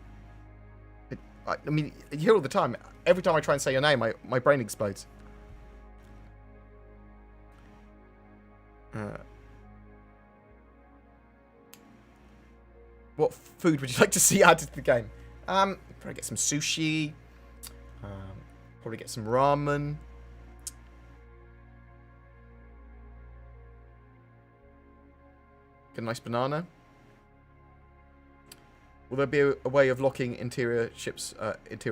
I mean, you hear all the time. Every time I try and say your name, my brain explodes. What food would you like to see added to the game? Probably get some sushi. Probably get some ramen. Get a nice banana. Will there be a way of locking interior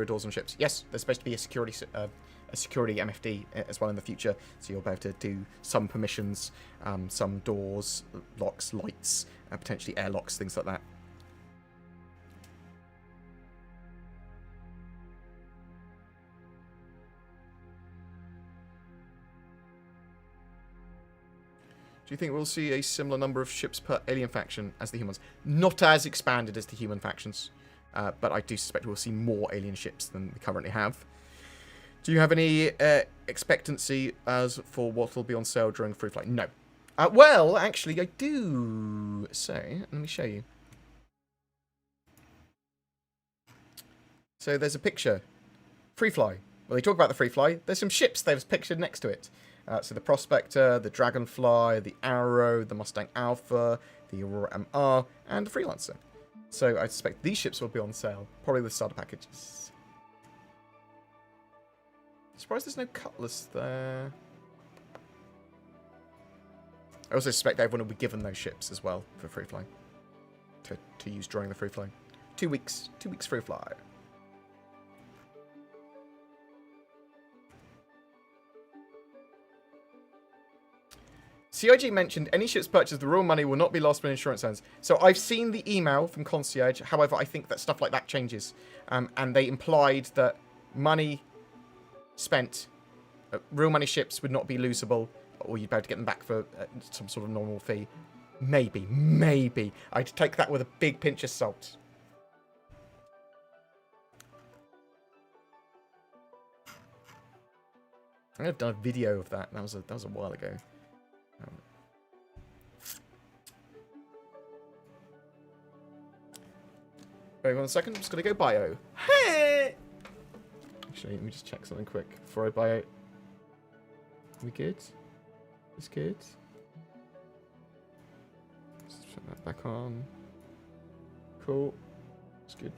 doors on ships? Yes, there's supposed to be a security MFD as well in the future, so you'll be able to do some permissions, some doors, locks, lights, potentially airlocks, things like that. Do you think we'll see a similar number of ships per alien faction as the humans? Not as expanded as the human factions, but I do suspect we'll see more alien ships than we currently have. Do you have any expectancy as for what will be on sale during Free Flight? No. Well, actually, I do. So, let me show you. So, there's a picture. Free Fly. Well, they talk about the Free Fly. There's some ships there's pictured next to it. So the Prospector, the Dragonfly, the Arrow, the Mustang Alpha, the Aurora MR, and the Freelancer. So I suspect these ships will be on sale, probably with starter packages. Surprised there's no Cutlass there. I also suspect everyone will be given those ships as well for free fly to use during the free fly. 2 weeks free fly. CIG mentioned any ships purchased with the real money will not be lost when insurance ends. So I've seen the email from Concierge. However, I think that stuff like that changes. And they implied that money spent, real money ships would not be losable, or you'd be able to get them back for some sort of normal fee. Maybe. I'd take that with a big pinch of salt. I think I've done a video of that. That was a while ago. Wait 1 second, I'm just gonna go bio. Hey! Actually, let me just check something quick before I bio. We good? Is good? Let's turn that back on. Cool. It's good.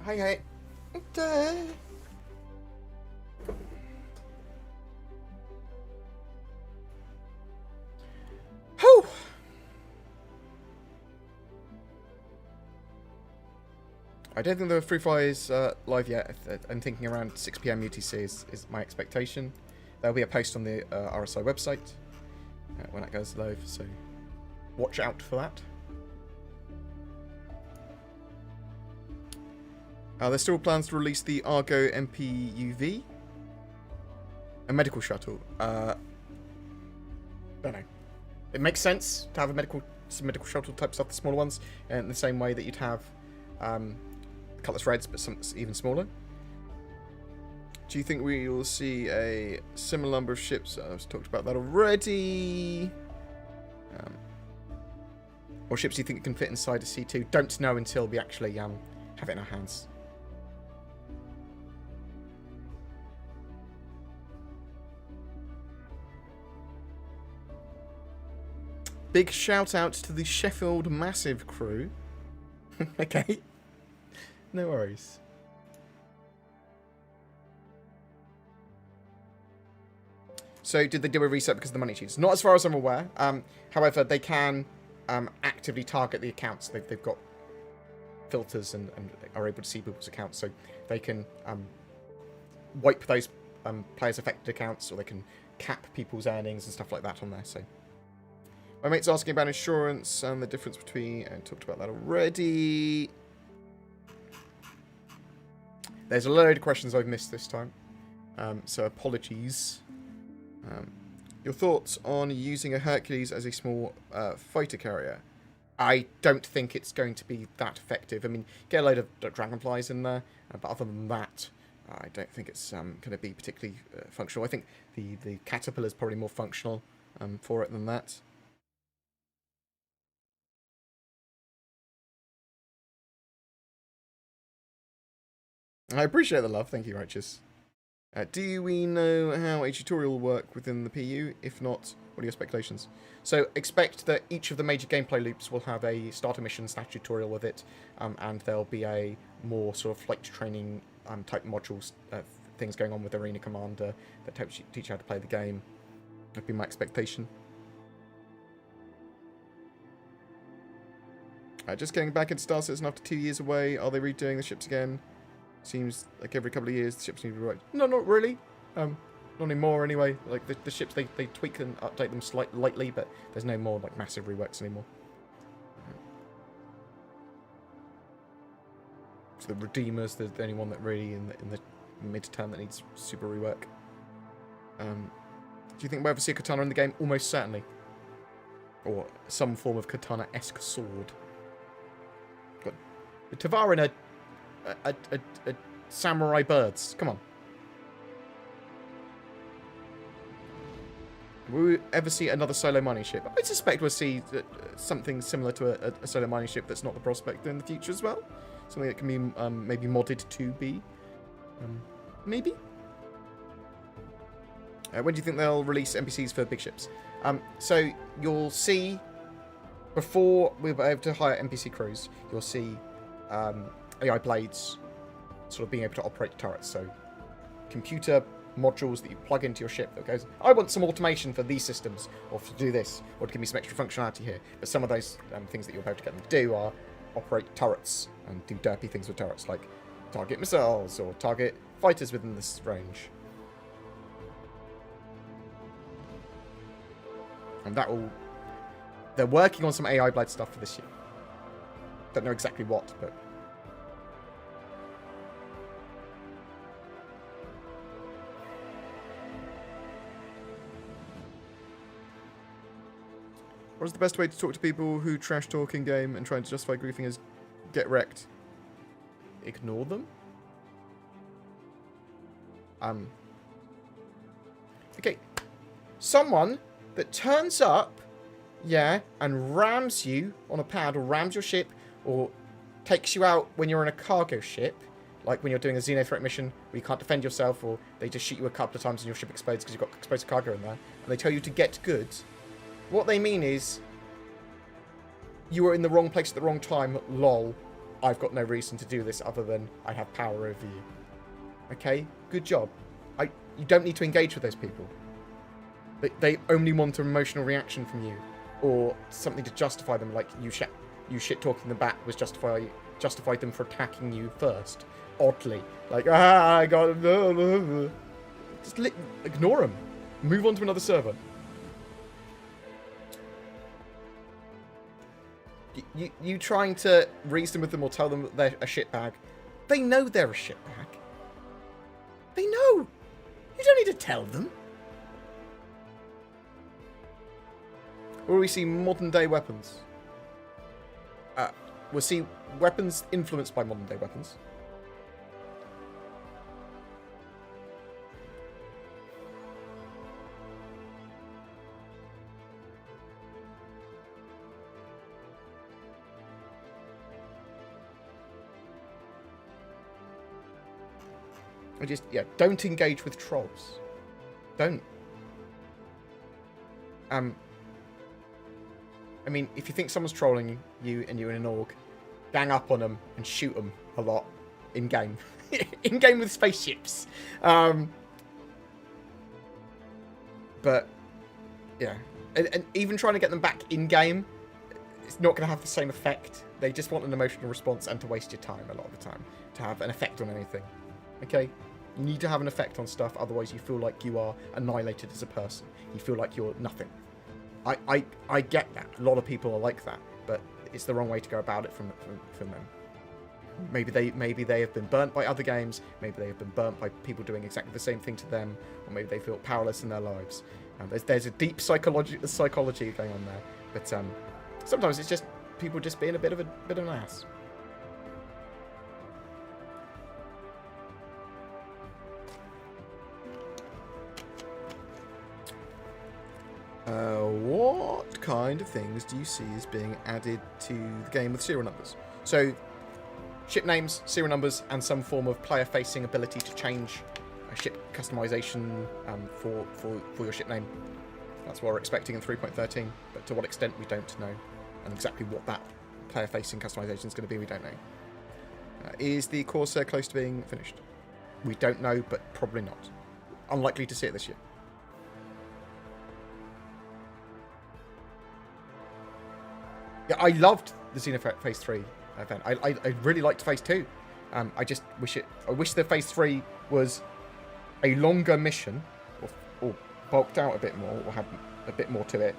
Hi. Whew. I don't think the free fly is live yet. I'm thinking around 6 PM UTC is my expectation. There'll be a post on the RSI website when that goes live, so watch out for that. There's still plans to release the Argo MPUV. A medical shuttle. Don't know. It makes sense to have some medical shuttle type stuff, the smaller ones, in the same way that you'd have Cutlass Reds, but some even smaller. Do you think we will see a similar number of ships? I've talked about that already. Or ships you think can fit inside a C2? Don't know until we actually have it in our hands. Big shout out to the Sheffield Massive crew. Okay. No worries. So, did they do a reset because of the money cheats? Not as far as I'm aware. However, they can actively target the accounts. They've got filters and are able to see people's accounts. So, they can wipe those players' affected accounts, or they can cap people's earnings and stuff like that on there. So, my mate's asking about insurance and the difference between... I talked about that already. There's a load of questions I've missed this time. So apologies. Your thoughts on using a Hercules as a small fighter carrier? I don't think it's going to be that effective. I mean, get a load of dragonflies in there, but other than that, I don't think it's going to be particularly functional. I think the caterpillar is probably more functional for it than that. I appreciate the love. Thank you, Righteous. Do we know how a tutorial will work within the PU? If not, what are your speculations? So expect that each of the major gameplay loops will have a starter mission / tutorial with it, and there'll be a more sort of flight training type modules, things going on with Arena Commander that teach you how to play the game. That'd be my expectation. Just getting back into Star Citizen after 2 years away. Are they redoing the ships again? Seems like every couple of years the ships need to be reworked. No, not really. Not anymore anyway. Like the ships, they tweak and update them lightly, but there's no more like massive reworks anymore. So the Redeemer's the only one that really in the mid-term that needs super rework. Do you think we'll ever see a katana in the game? Almost certainly. Or some form of katana-esque sword. Got Tavar in a samurai birds. Come on. Will we ever see another solo mining ship? I suspect we'll see something similar to a solo mining ship that's not the Prospector in the future as well. Something that can be maybe modded to be. Maybe? When do you think they'll release NPCs for big ships? So you'll see, before we're able to hire NPC crews, you'll see AI blades sort of being able to operate turrets. So computer modules that you plug into your ship that goes, I want some automation for these systems, or to do this, or to give me some extra functionality here. But some of those things that you're able to get them to do are operate turrets and do derpy things with turrets, like target missiles or target fighters within this range. And that will... They're working on some AI blade stuff for this year. Don't know exactly what, but... What is the best way to talk to people who trash talk in game and trying to justify griefing as get wrecked? Ignore them? Okay. Someone that turns up, yeah, and rams you on a pad, or rams your ship, or takes you out when you're in a cargo ship, like when you're doing a XENOTHREAT mission where you can't defend yourself, or they just shoot you a couple of times and your ship explodes because you've got explosive cargo in there, and they tell you to get goods. What they mean is, you were in the wrong place at the wrong time, lol. I've got no reason to do this other than I have power over you. Okay? Good job. You don't need to engage with those people. They only want an emotional reaction from you, or something to justify them, like you shit-talking them back was justified them for attacking you first. Oddly. Like, I got... Just ignore them. Move on to another server. You trying to reason with them or tell them that they're a shitbag, They know they're a shitbag. They know. You don't need to tell them. Or we see modern day weapons. We'll see weapons influenced by modern day weapons. Don't engage with trolls. Don't. I mean, if you think someone's trolling you and you're in an org, gang up on them and shoot them a lot in game. In game with spaceships. But yeah, and even trying to get them back in game, it's not going to have the same effect. They just want an emotional response and to waste your time a lot of the time to have an effect on anything. Okay, you need to have an effect on stuff, otherwise you feel like you are annihilated as a person. You feel like you're nothing. I get that. A lot of people are like that, but it's the wrong way to go about it from them. Maybe they have been burnt by other games. Maybe they have been burnt by people doing exactly the same thing to them, or maybe they feel powerless in their lives. There's a deep psychology going on there, but sometimes it's just people just being a bit of an ass. What kind of things do you see as being added to the game with serial numbers? So, ship names, serial numbers, and some form of player-facing ability to change ship customization for your ship name. That's what we're expecting in 3.13, but to what extent we don't know, and exactly what that player-facing customization is going to be, we don't know. Is the Corsair close to being finished? We don't know, but probably not. Unlikely to see it this year. Yeah, I loved the Xenothreat Phase 3 event. I really liked Phase 2. I just wish the Phase 3 was a longer mission, or bulked out a bit more, or had a bit more to it,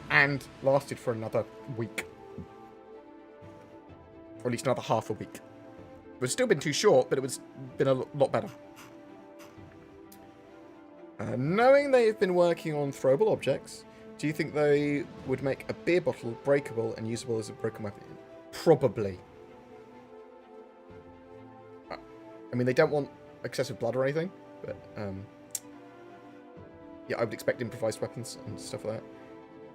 and lasted for another week. Or at least another half a week. It would still been too short, but it was been a lot better. Knowing they have been working on throwable objects, do you think they would make a beer bottle breakable and usable as a broken weapon? Probably. I mean, they don't want excessive blood or anything, but yeah, I would expect improvised weapons and stuff like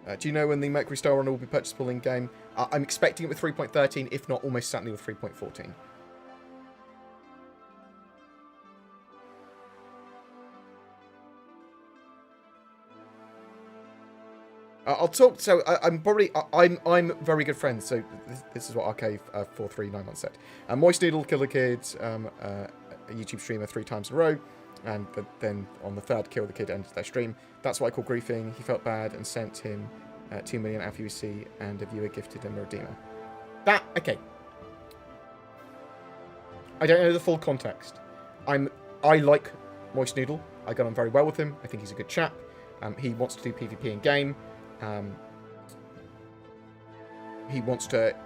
that. Do you know when the Mercury Star Runner will be purchasable in game? I'm expecting it with 3.13, if not almost certainly with 3.14. I'll talk. So I'm very good friends. So this is what RK439 said. Moist Noodle, Killer Kid, a YouTube streamer 3 times in a row, and then on the third Kill the Kid ended their stream. That's what I call griefing. He felt bad and sent him 2 million Alpha UC, and a viewer gifted him a Redeemer. That okay. I don't know the full context. I like Moist Noodle. I got on very well with him. I think he's a good chap. He wants to do PvP in game. He wants to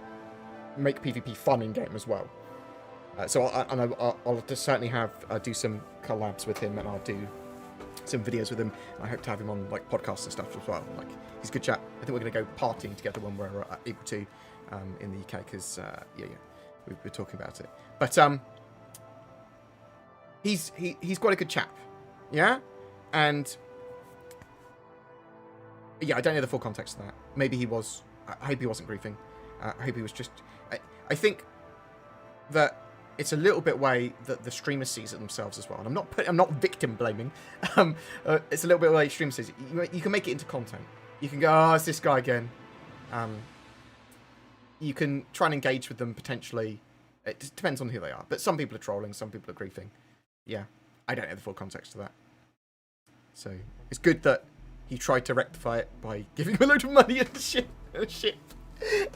make PvP fun in game as well. So I'll just certainly do some collabs with him, and I'll do some videos with him. I hope to have him on like podcasts and stuff as well. Like, he's a good chap. I think we're going to go partying together when we're able to in the UK, because we're talking about it. But he's quite a good chap, yeah, and. Yeah, I don't know the full context of that. Maybe he was. I hope he wasn't griefing. I hope he was just. I think that it's a little bit way that the streamer sees it themselves as well. And I'm not victim blaming. It's a little bit way streamer sees it. You can make it into content. You can go, oh, it's this guy again. You can try and engage with them potentially. It just depends on who they are. But some people are trolling, some people are griefing. Yeah, I don't know the full context of that. So it's good that he tried to rectify it by giving him a load of money and shit. I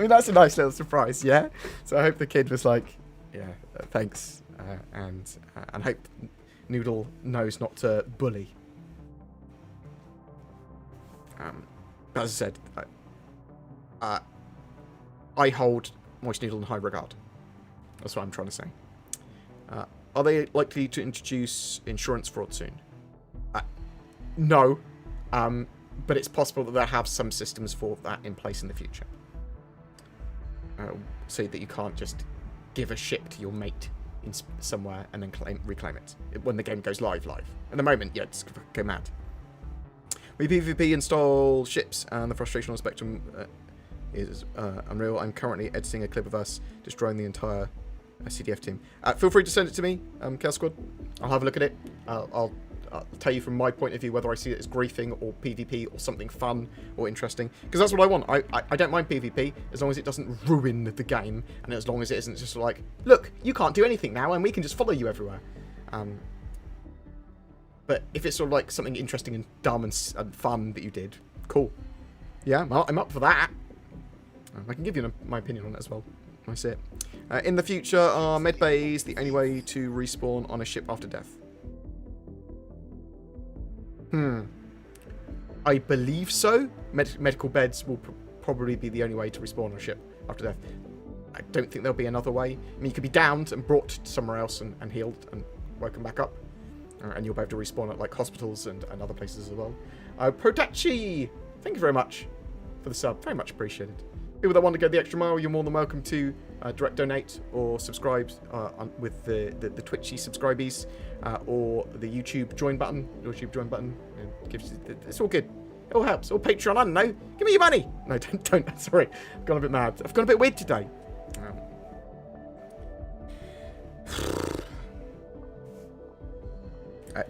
mean, that's a nice little surprise, yeah? So I hope the kid was like, yeah, thanks. And hope Noodle knows not to bully. But as I said, I hold Moist Noodle in high regard. That's what I'm trying to say. Are they likely to introduce insurance fraud soon? No. But it's possible that they'll have some systems for that in place in the future. So that you can't just give a ship to your mate in somewhere and then reclaim it when the game goes live. At the moment, yeah, just go mad. We PvP install ships, and the frustration on Spectrum is unreal. I'm currently editing a clip of us destroying the entire CDF team. Feel free to send it to me, Chaos Squad. I'll have a look at it. I'll tell you from my point of view whether I see it as griefing or PvP or something fun or interesting. Because that's what I want. I don't mind PvP as long as it doesn't ruin the game, and as long as it isn't just like, look, you can't do anything now and we can just follow you everywhere. But if it's sort of like something interesting and dumb and fun that you did, cool. Yeah, I'm up for that. I can give you my opinion on it as well. I see it. In the future, are med bays the only way to respawn on a ship after death? I believe so. Medical beds will probably be the only way to respawn on a ship after death. I don't think there'll be another way. I mean, you could be downed and brought to somewhere else and healed and woken back up. And you'll be able to respawn at like hospitals and other places as well. Protachi, thank you very much for the sub. Very much appreciated. People that want to go the extra mile, you're more than welcome to direct donate or subscribe with the Twitchy subscribees or the YouTube join button. It's all good. It all helps. Or Patreon, I don't know. Give me your money. No, don't. Sorry. I've gone a bit mad. I've gone a bit weird today.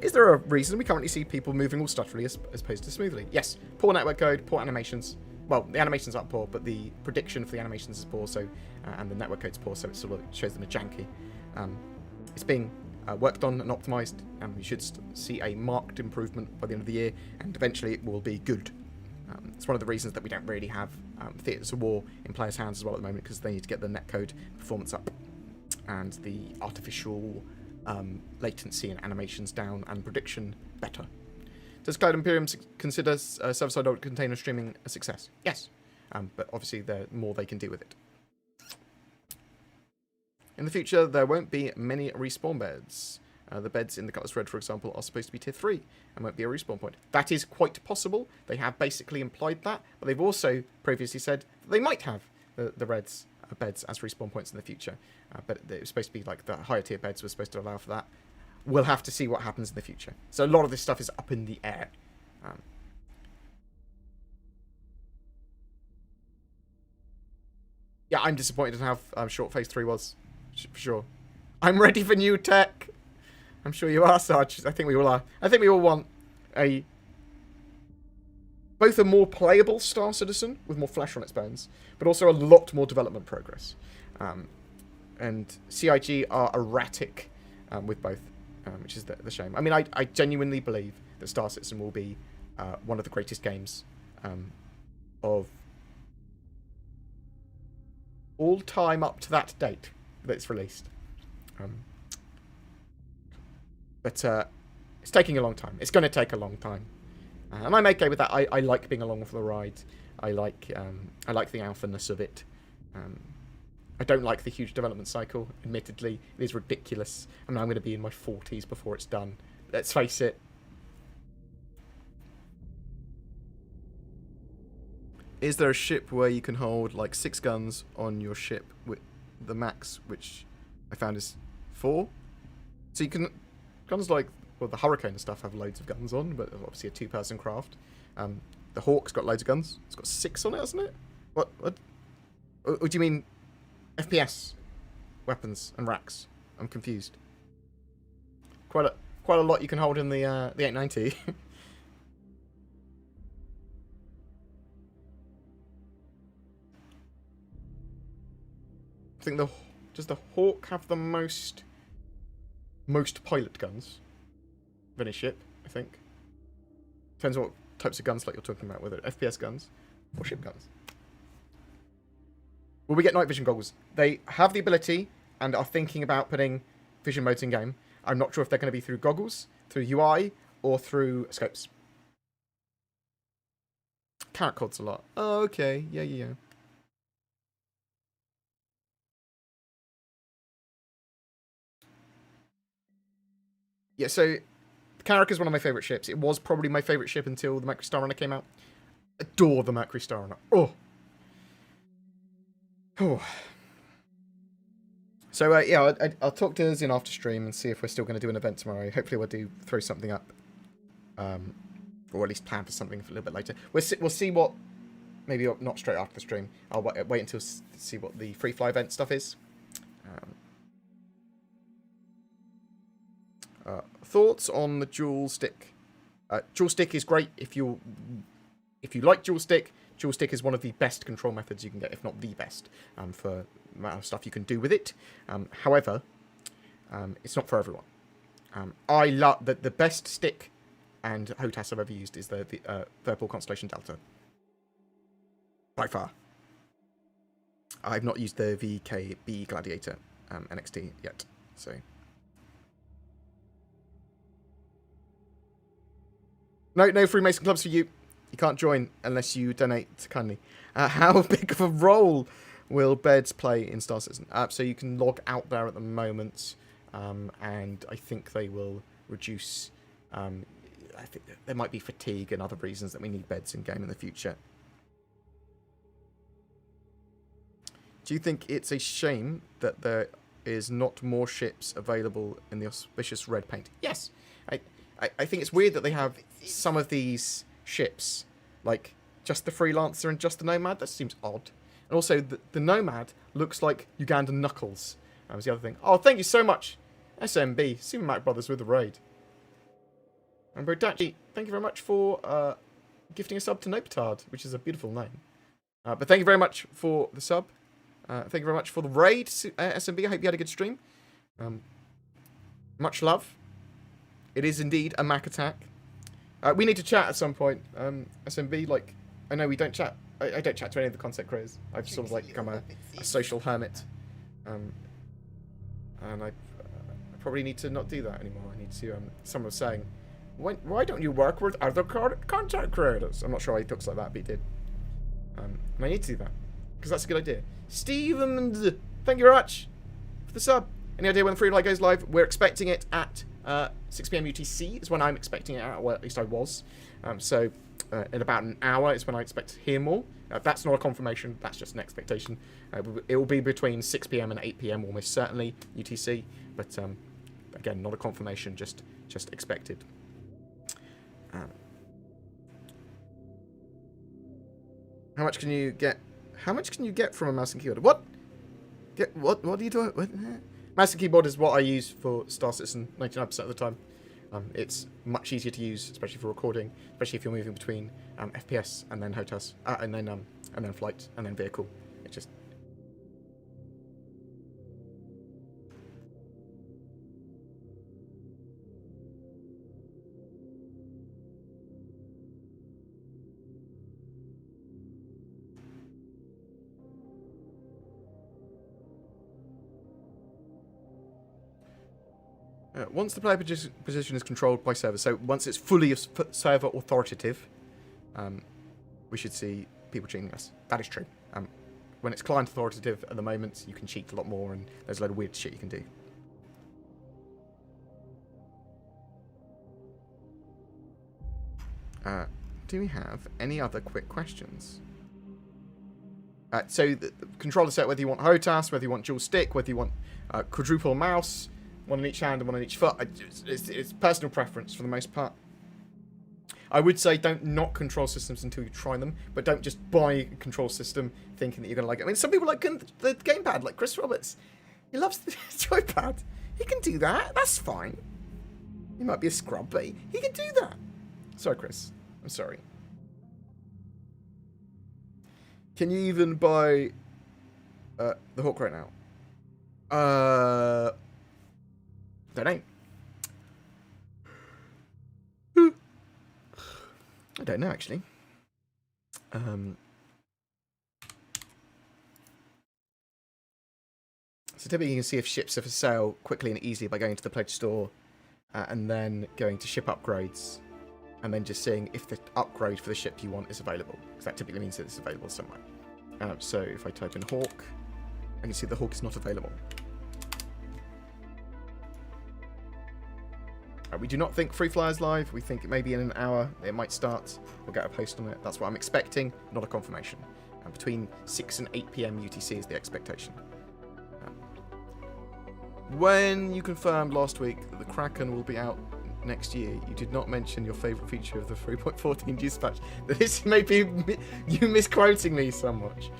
Is there a reason we currently see people moving all stutterly as opposed to smoothly? Yes. Poor network code, poor animations. Well, the animations aren't poor, but the prediction for the animations is poor, so and the network code's poor, so it sort of shows them a janky. It's being worked on and optimized, and we should see a marked improvement by the end of the year, and eventually it will be good. It's one of the reasons that we don't really have Theatres of War in players' hands as well at the moment, because they need to get the netcode performance up and the artificial latency and animations down and prediction better. Does Cloud Imperium consider server-side container streaming a success? Yes, but obviously there's more they can do with it. In the future, there won't be many respawn beds. The beds in the Cutlass Red, for example, are supposed to be tier 3 and won't be a respawn point. That is quite possible. They have basically implied that, but they've also previously said that they might have the Reds beds as respawn points in the future. But it was supposed to be like the higher tier beds were supposed to allow for that. We'll have to see what happens in the future. So a lot of this stuff is up in the air. Yeah, I'm disappointed in how short Phase 3 was, for sure. I'm ready for new tech. I'm sure you are, Sarge. I think we all are. I think we all want both a more playable Star Citizen with more flesh on its bones, but also a lot more development progress. And CIG are erratic with both, which is the shame. I mean, I genuinely believe that Star Citizen will be one of the greatest games of all time up to that date that it's released. But it's taking a long time. It's going to take a long time. And I'm okay with that. I like being along for the ride. I like the alpha-ness of it. I don't like the huge development cycle, admittedly. It is ridiculous. I mean, I'm going to be in my 40s before it's done. Let's face it. Is there a ship where you can hold like 6 guns on your ship with the max, which I found is 4? So you can... Guns like... Well, the Hurricane and stuff have loads of guns on, but obviously a 2-person craft. The Hawk's got loads of guns. It's got 6 on it, hasn't it? What do you mean FPS weapons and racks? I'm confused. Quite a lot you can hold in the 890. I think does the Hawk have the most pilot guns of any ship, I think. Depends on what types of guns like you're talking about, whether FPS guns or ship guns. Will we get night vision goggles? They have the ability and are thinking about putting vision modes in game. I'm not sure if they're going to be through goggles, through UI, or through scopes. Carrot cods a lot. Oh, okay. Yeah. yeah, so Carrack is one of my favourite ships. It was probably my favourite ship until the Mercury Star Runner came out. Adore the Mercury Star Runner. Oh. Oh. So, yeah, I'll talk to Zin after stream and see if we're still going to do an event tomorrow. Hopefully we'll throw something up. Or at least plan for something a little bit later. We'll see what... Maybe not straight after the stream. I'll wait until see what the free fly event stuff is. Thoughts on the dual stick? Dual stick is great if you like dual stick. Dual stick is one of the best control methods you can get, if not the best, for the amount of stuff you can do with it. However, it's not for everyone. I love the best stick and HOTAS I've ever used is the Purple Constellation Delta. By far. I've not used the VKB Gladiator NXT yet, so... No Freemason clubs for you. You can't join unless you donate kindly. How big of a role will beds play in Star Citizen? So you can log out there at the moment, and I think they will reduce... I think there might be fatigue and other reasons that we need beds in game in the future. Do you think it's a shame that there is not more ships available in the auspicious red paint? Yes. I think it's weird that they have some of these ships, like just the Freelancer and just the Nomad. That seems odd. And also, the Nomad looks like Ugandan Knuckles. That was the other thing. Oh, thank you so much, SMB, Super Mac Brothers with the raid. And Brodachi, thank you very much for gifting a sub to Nopetard, which is a beautiful name. But thank you very much for the sub. Thank you very much for the raid, SMB. I hope you had a good stream. Much love. It is indeed a Mac attack. We need to chat at some point. SMB, like, I know we don't chat. I don't chat to any of the content creators. I've sort of like become a social hermit. And I probably need to not do that anymore. I need to, someone was saying, why don't you work with other content creators? I'm not sure why he talks like that, but he did. And I need to do that. Because that's a good idea. Steven, thank you very much for the sub. Any idea when the free light goes live? We're expecting it at 6 PM UTC is when I'm expecting it at, well, at least I was. So in about an hour is when I expect to hear more. That's not a confirmation, that's just an expectation. It will be between 6 PM and 8 PM almost certainly, UTC. But again, not a confirmation, just expected. How much can you get? How much can you get from a mouse and keyboard? What? What are you doing? What? Mouse and keyboard is what I use for Star Citizen 99% of the time. It's much easier to use, especially for recording, especially if you're moving between FPS and then HOTAS, and then flight and then vehicle. It just once the player position is controlled by server, so once it's fully server authoritative, we should see people cheating less. That is true. When it's client authoritative at the moment, you can cheat a lot more, and there's a load of weird shit you can do. Do we have any other quick questions? So the controller set, whether you want HOTAS, whether you want dual stick, whether you want quadruple mouse, one in each hand and one in each foot. It's personal preference for the most part. I would say don't knock control systems until you try them, but don't just buy a control system thinking that you're going to like it. I mean, some people like the gamepad, like Chris Roberts. He loves the joypad. He can do that. That's fine. He might be a scrub, but he can do that. Sorry, Chris. I'm sorry. Can you even buy the Hawk right now? Don't know. I don't know, actually. So typically you can see if ships are for sale quickly and easily by going to the pledge store and then going to ship upgrades and then just seeing if the upgrade for the ship you want is available, because that typically means that it's available somewhere. So if I type in Hawk, I can see the Hawk is not available. We do not think Free Fly is live. We think maybe in an hour it might start. We'll get a post on it. That's what I'm expecting, not a confirmation. Between 6 and 8 p.m. UTC is the expectation. When you confirmed last week that the Kraken will be out next year, you did not mention your favourite feature of the 3.14 Jesus patch. This may be you misquoting me so much.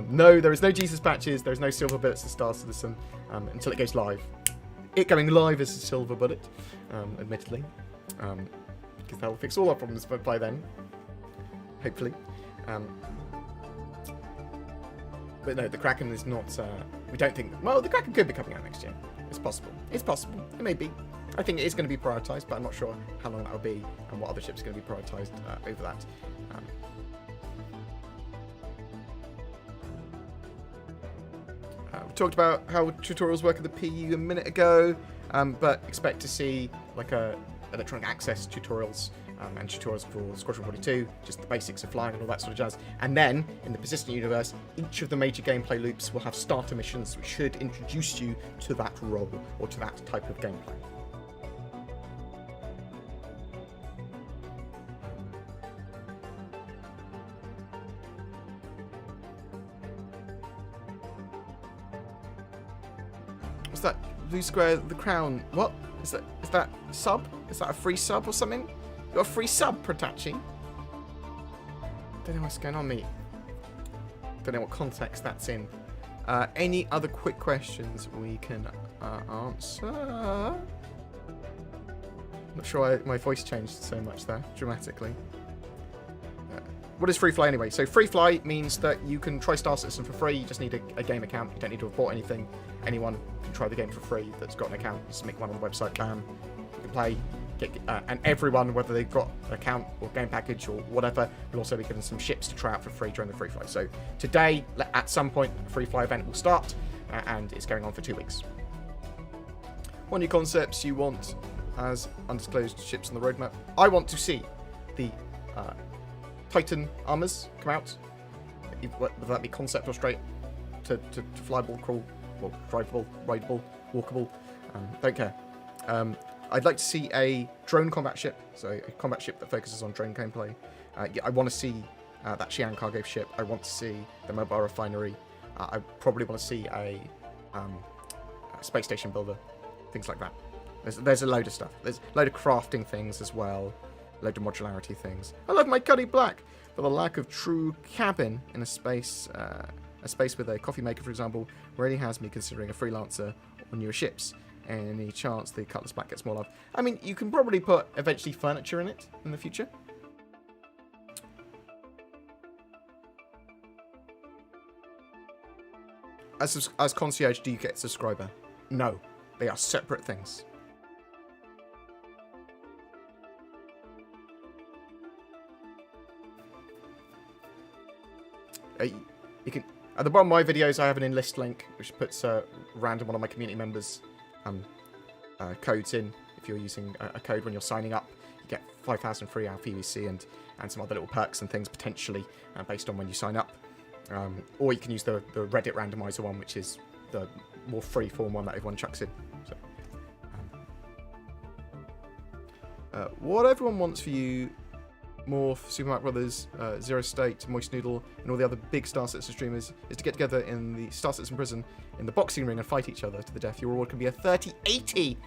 No, there is no Jesus patches. There is no silver bullets to Star Citizen until it goes live. It going live is a silver bullet, admittedly, because that will fix all our problems by then, hopefully. But no, the Kraken is not. We don't think. Well, the Kraken could be coming out next year. It's possible. It's possible. It may be. I think it is going to be prioritised, but I'm not sure how long that will be and what other ships are going to be prioritised over that. We talked about how tutorials work at the PU a minute ago, but expect to see like electronic access tutorials and tutorials for Squadron 42, just the basics of flying and all that sort of jazz. And then, in the persistent universe, each of the major gameplay loops will have starter missions which should introduce you to that role or to that type of gameplay. What's that? Blue square, the crown. What? Is that sub? Is that a free sub or something? You got a free sub, Protachi? Don't know what's going on, mate. Don't know what context that's in. Any other quick questions we can answer? Not sure why my voice changed so much there, dramatically. What is Free Fly anyway? So Free Fly means that you can try Star Citizen for free. You just need a game account. You don't need to have bought anything. Anyone can try the game for free that's got an account. Just make one on the website, bam. You can play. And everyone, whether they've got an account or game package or whatever, will also be given some ships to try out for free during the Free Fly. So today, at some point, the Free Fly event will start, and it's going on for 2 weeks. What new concepts you want as undisclosed ships on the roadmap? I want to see the Titan armors come out, whether that be concept or straight to flyable, crawl, well, drivable, rideable, walkable. Don't care. I'd like to see a drone combat ship, so a combat ship that focuses on drone gameplay. I want to see that Xi'an cargo ship. I want to see the mobile refinery. I probably want to see a space station builder, things like that. There's a load of stuff. There's a load of crafting things as well, a load of modularity things. I love my Cuddy Black, but the lack of true cabin in a space with a coffee maker, for example, really has me considering a freelancer on newer ships. Any chance the Cutlass Black gets more love? I mean, you can probably put eventually furniture in it in the future. As concierge, do you get subscriber? No, they are separate things. You can at the bottom of my videos, I have an enlist link which puts random one of my community members' codes in. If you're using a code when you're signing up, you get 5,000 free hour PVC and some other little perks and things potentially based on when you sign up. Or you can use the Reddit randomizer one, which is the more free form one that everyone chucks in. So, what everyone wants for you, Morph, Super Mario Brothers, Zero State, Moist Noodle, and all the other big Star Citizen streamers is to get together in the Star Citizen prison in the boxing ring and fight each other to the death. Your reward can be a 3080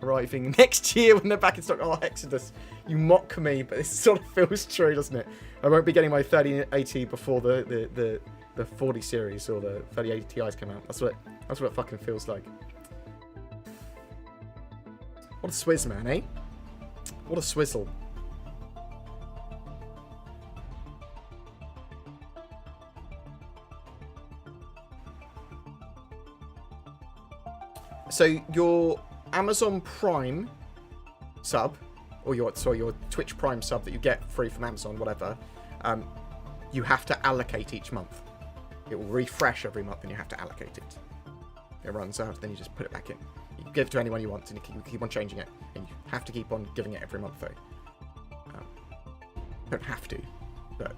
arriving next year when they're back in stock. Oh, Exodus, you mock me, but it sort of feels true, doesn't it? I won't be getting my 3080 before the 40 series or the 3080 Ti's come out. That's what it fucking feels like. What a swizz, man, eh? What a swizzle. So your Amazon Prime sub, or your Twitch Prime sub that you get free from Amazon, whatever, you have to allocate each month. It will refresh every month, and you have to allocate it. It runs out, then you just put it back in. You can give it to anyone you want, and you keep on changing it, and you have to keep on giving it every month, though. You don't have to, but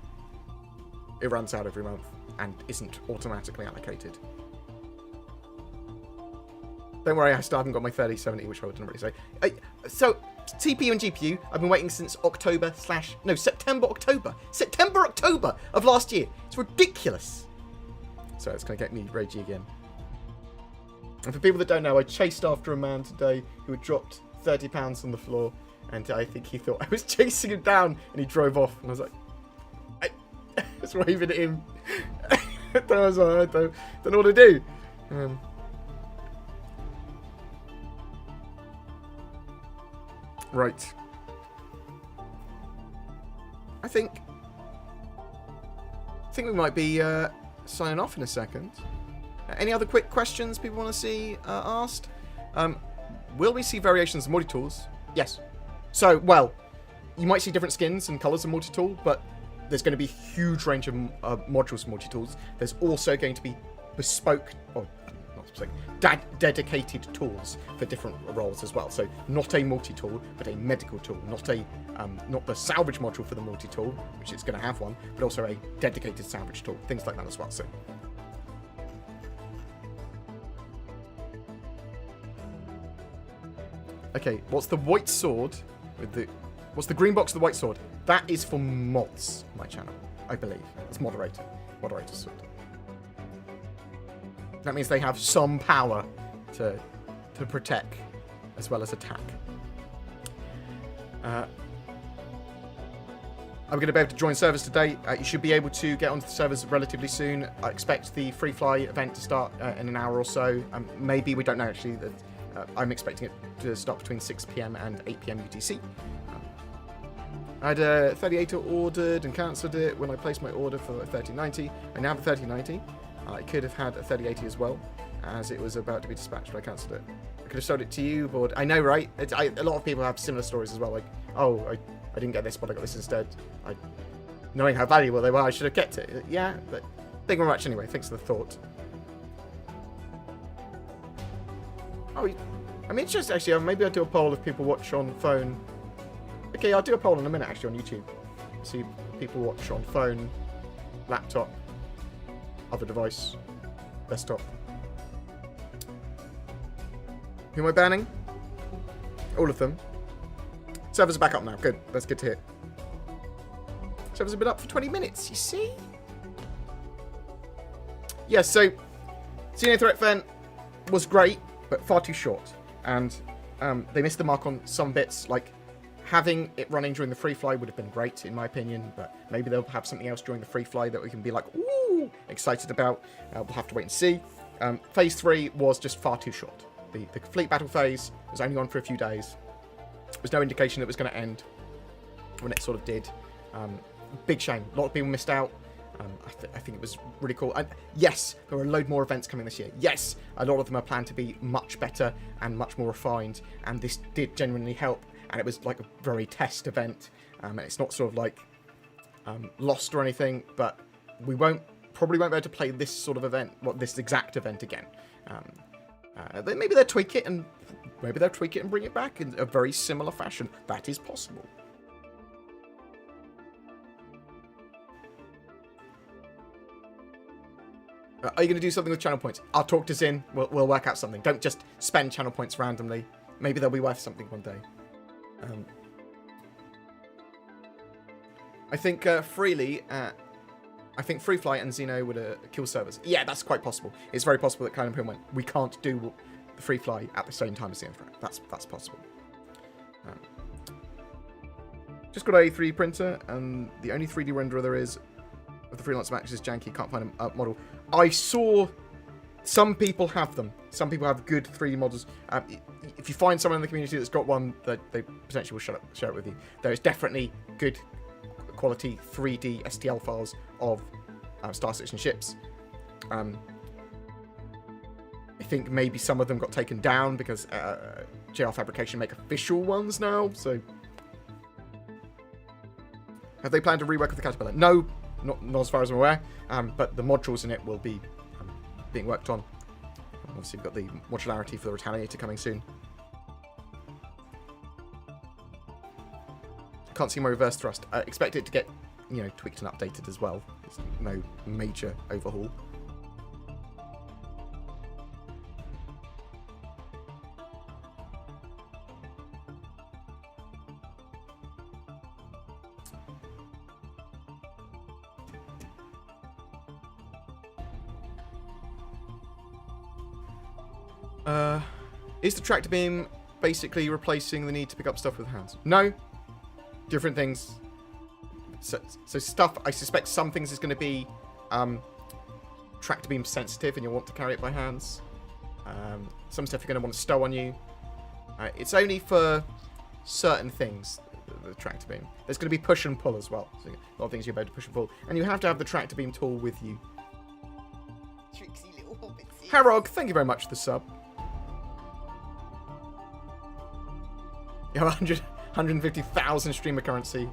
it runs out every month and isn't automatically allocated. Don't worry, I still haven't got my 3070, which I didn't really say. So, CPU and GPU, I've been waiting since September, October of last year. It's ridiculous. So it's going to get me ragey again. And for people that don't know, I chased after a man today who had dropped £30 on the floor, and I think he thought I was chasing him down, and he drove off, and I was like, I was waving at him. I was like, I don't know what to do. Right. I think we might be signing off in a second. Any other quick questions people want to see asked? Will we see variations of multi-tools? Yes. So, well, you might see different skins and colours of multi-tool, but there's going to be a huge range of modules of multi-tools. There's also going to be bespoke, or not bespoke, dedicated tools for different roles as well. So not a multi-tool, but a medical tool. Not the salvage module for the multi-tool, which it's going to have one, but also a dedicated salvage tool. Things like that as well. So. Okay, what's the white sword with the... What's the green box with the white sword? That is for mods on my channel, I believe. It's moderator. Moderator's sword. That means they have some power to protect as well as attack. I'm going to be able to join servers today. You should be able to get onto the servers relatively soon. I expect the free fly event to start in an hour or so. Maybe, we don't know actually. I'm expecting it to start between 6 PM and 8 PM UTC. I had a 3080 ordered and cancelled it when I placed my order for a 3090. I now have a 3090. I could have had a 3080 as well, as it was about to be dispatched, but I cancelled it. I could have sold it to you, but I know, right? A lot of people have similar stories as well, like, oh, I didn't get this, but I got this instead. Knowing how valuable they were, I should have kept it. Yeah, but thank you very much anyway. Thanks for the thought. Oh, I mean, it's just actually, maybe I'll do a poll if people watch on phone. Okay, I'll do a poll in a minute actually on YouTube. See if people watch on phone, laptop, other device, desktop. Who am I banning? All of them. Servers are back up now. Good. That's good to hear. Servers have been up for 20 minutes, you see? Yes, so XENOTHREAT event was great, but far too short. And they missed the mark on some bits, like having it running during the free fly would have been great, in my opinion, but maybe they'll have something else during the free fly that we can be like, ooh, excited about. We'll have to wait and see. Phase 3 was just far too short. The fleet battle phase was only on for a few days. There was no indication it was going to end when it sort of did. Big shame. A lot of people missed out. I think it was really cool. And yes, there are a load more events coming this year. Yes, a lot of them are planned to be much better and much more refined, and this did genuinely help. And it was like a very test event. And it's not sort of like lost or anything, but we probably won't be able to play this sort of event, this exact event again. Maybe they'll tweak it and bring it back in a very similar fashion. That is possible. Are you going to do something with channel points? I'll talk to Zin. We'll work out something. Don't just spend channel points randomly. Maybe they'll be worth something one day. I think freely. I think Free Flight and Xeno would kill servers. Yeah, that's quite possible. It's very possible that Cloud Imperium went, we can't do the Free Fly at the same time as XENOTHREAT. That's possible. Just got a 3D printer, and the only 3D renderer there is of the freelance match is janky. Can't find a model. I saw some people have them. Some people have good 3D models. If you find someone in the community that's got one, they potentially will share it with you. There is definitely good quality 3D STL files of Star Citizen ships. I think maybe some of them got taken down because JR Fabrication make official ones now. So, have they planned to rework with the Caterpillar? No, not as far as I'm aware. But the modules in it will be being worked on. Obviously, we've got the modularity for the Retaliator coming soon. Can't see my reverse thrust. Expect it to get, tweaked and updated as well. There's no major overhaul. Is the tractor beam basically replacing the need to pick up stuff with hands? No. Different things. So stuff, I suspect some things is going to be tractor beam sensitive and you'll want to carry it by hands. Some stuff you're going to want to stow on you. It's only for certain things, the tractor beam. There's going to be push and pull as well. So a lot of things you're able to push and pull. And you have to have the tractor beam tool with you. Tricksy little hobbits. Harrog, thank you very much for the sub. You have 150,000 streamer currency.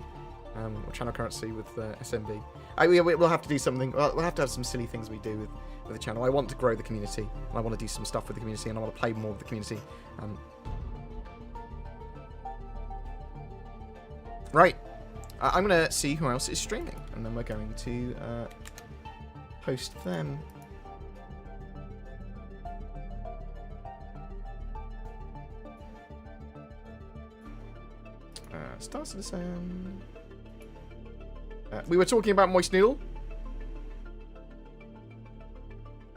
Or channel currency with SMB. We'll have to do something. We'll have to have some silly things we do with the channel. I want to grow the community. And I want to do some stuff with the community. And I want to play more with the community. Right. I'm going to see who else is streaming. And then we're going to host them. Star Citizen. We were talking about Moist Noodle.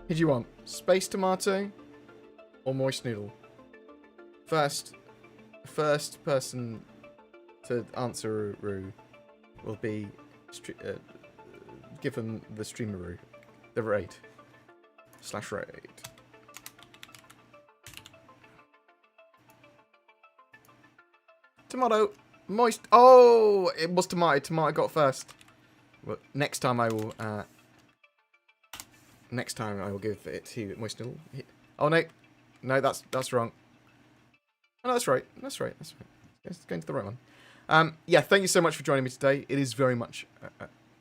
Did you want Space Tomato or Moist Noodle? First person to answer will be given the streamer the raid /raid. Tomato. Moist. Oh, it was tomato. Tomato got first. Well, next time I will. Next time I will give it to Moist Noodle. Oh no, no, that's wrong. Oh, no, that's right. That's right. That's right. It's going to the right one. Yeah, thank you so much for joining me today. It is very much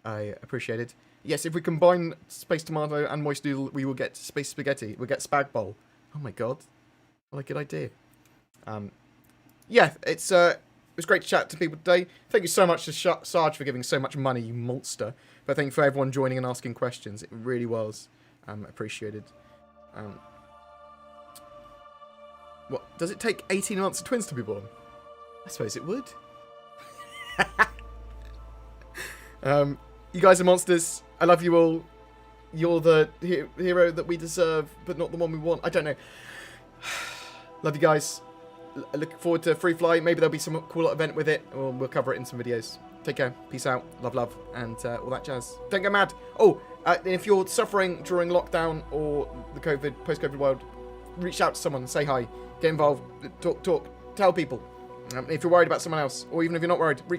I appreciate it. Yes, if we combine Space Tomato and Moist Noodle, we will get Space Spaghetti. We'll get Spag Bowl. Oh my god, what a good idea. Yeah, it was great to chat to people today. Thank you so much to Sarge for giving so much money, you monster. But thank you for everyone joining and asking questions. It really was appreciated. What, does it take 18 months of twins to be born? I suppose it would. You guys are monsters. I love you all. You're the hero that we deserve, but not the one we want. I don't know. Love you guys. Looking forward to Free Fly. Maybe there'll be some cool event with it, or we'll cover it in some videos. Take care. Peace out. Love, and all that jazz. Don't go mad. Oh, if you're suffering during lockdown or the post-COVID world, reach out to someone, say hi, get involved, talk, tell people. If you're worried about someone else, or even if you're not worried, reach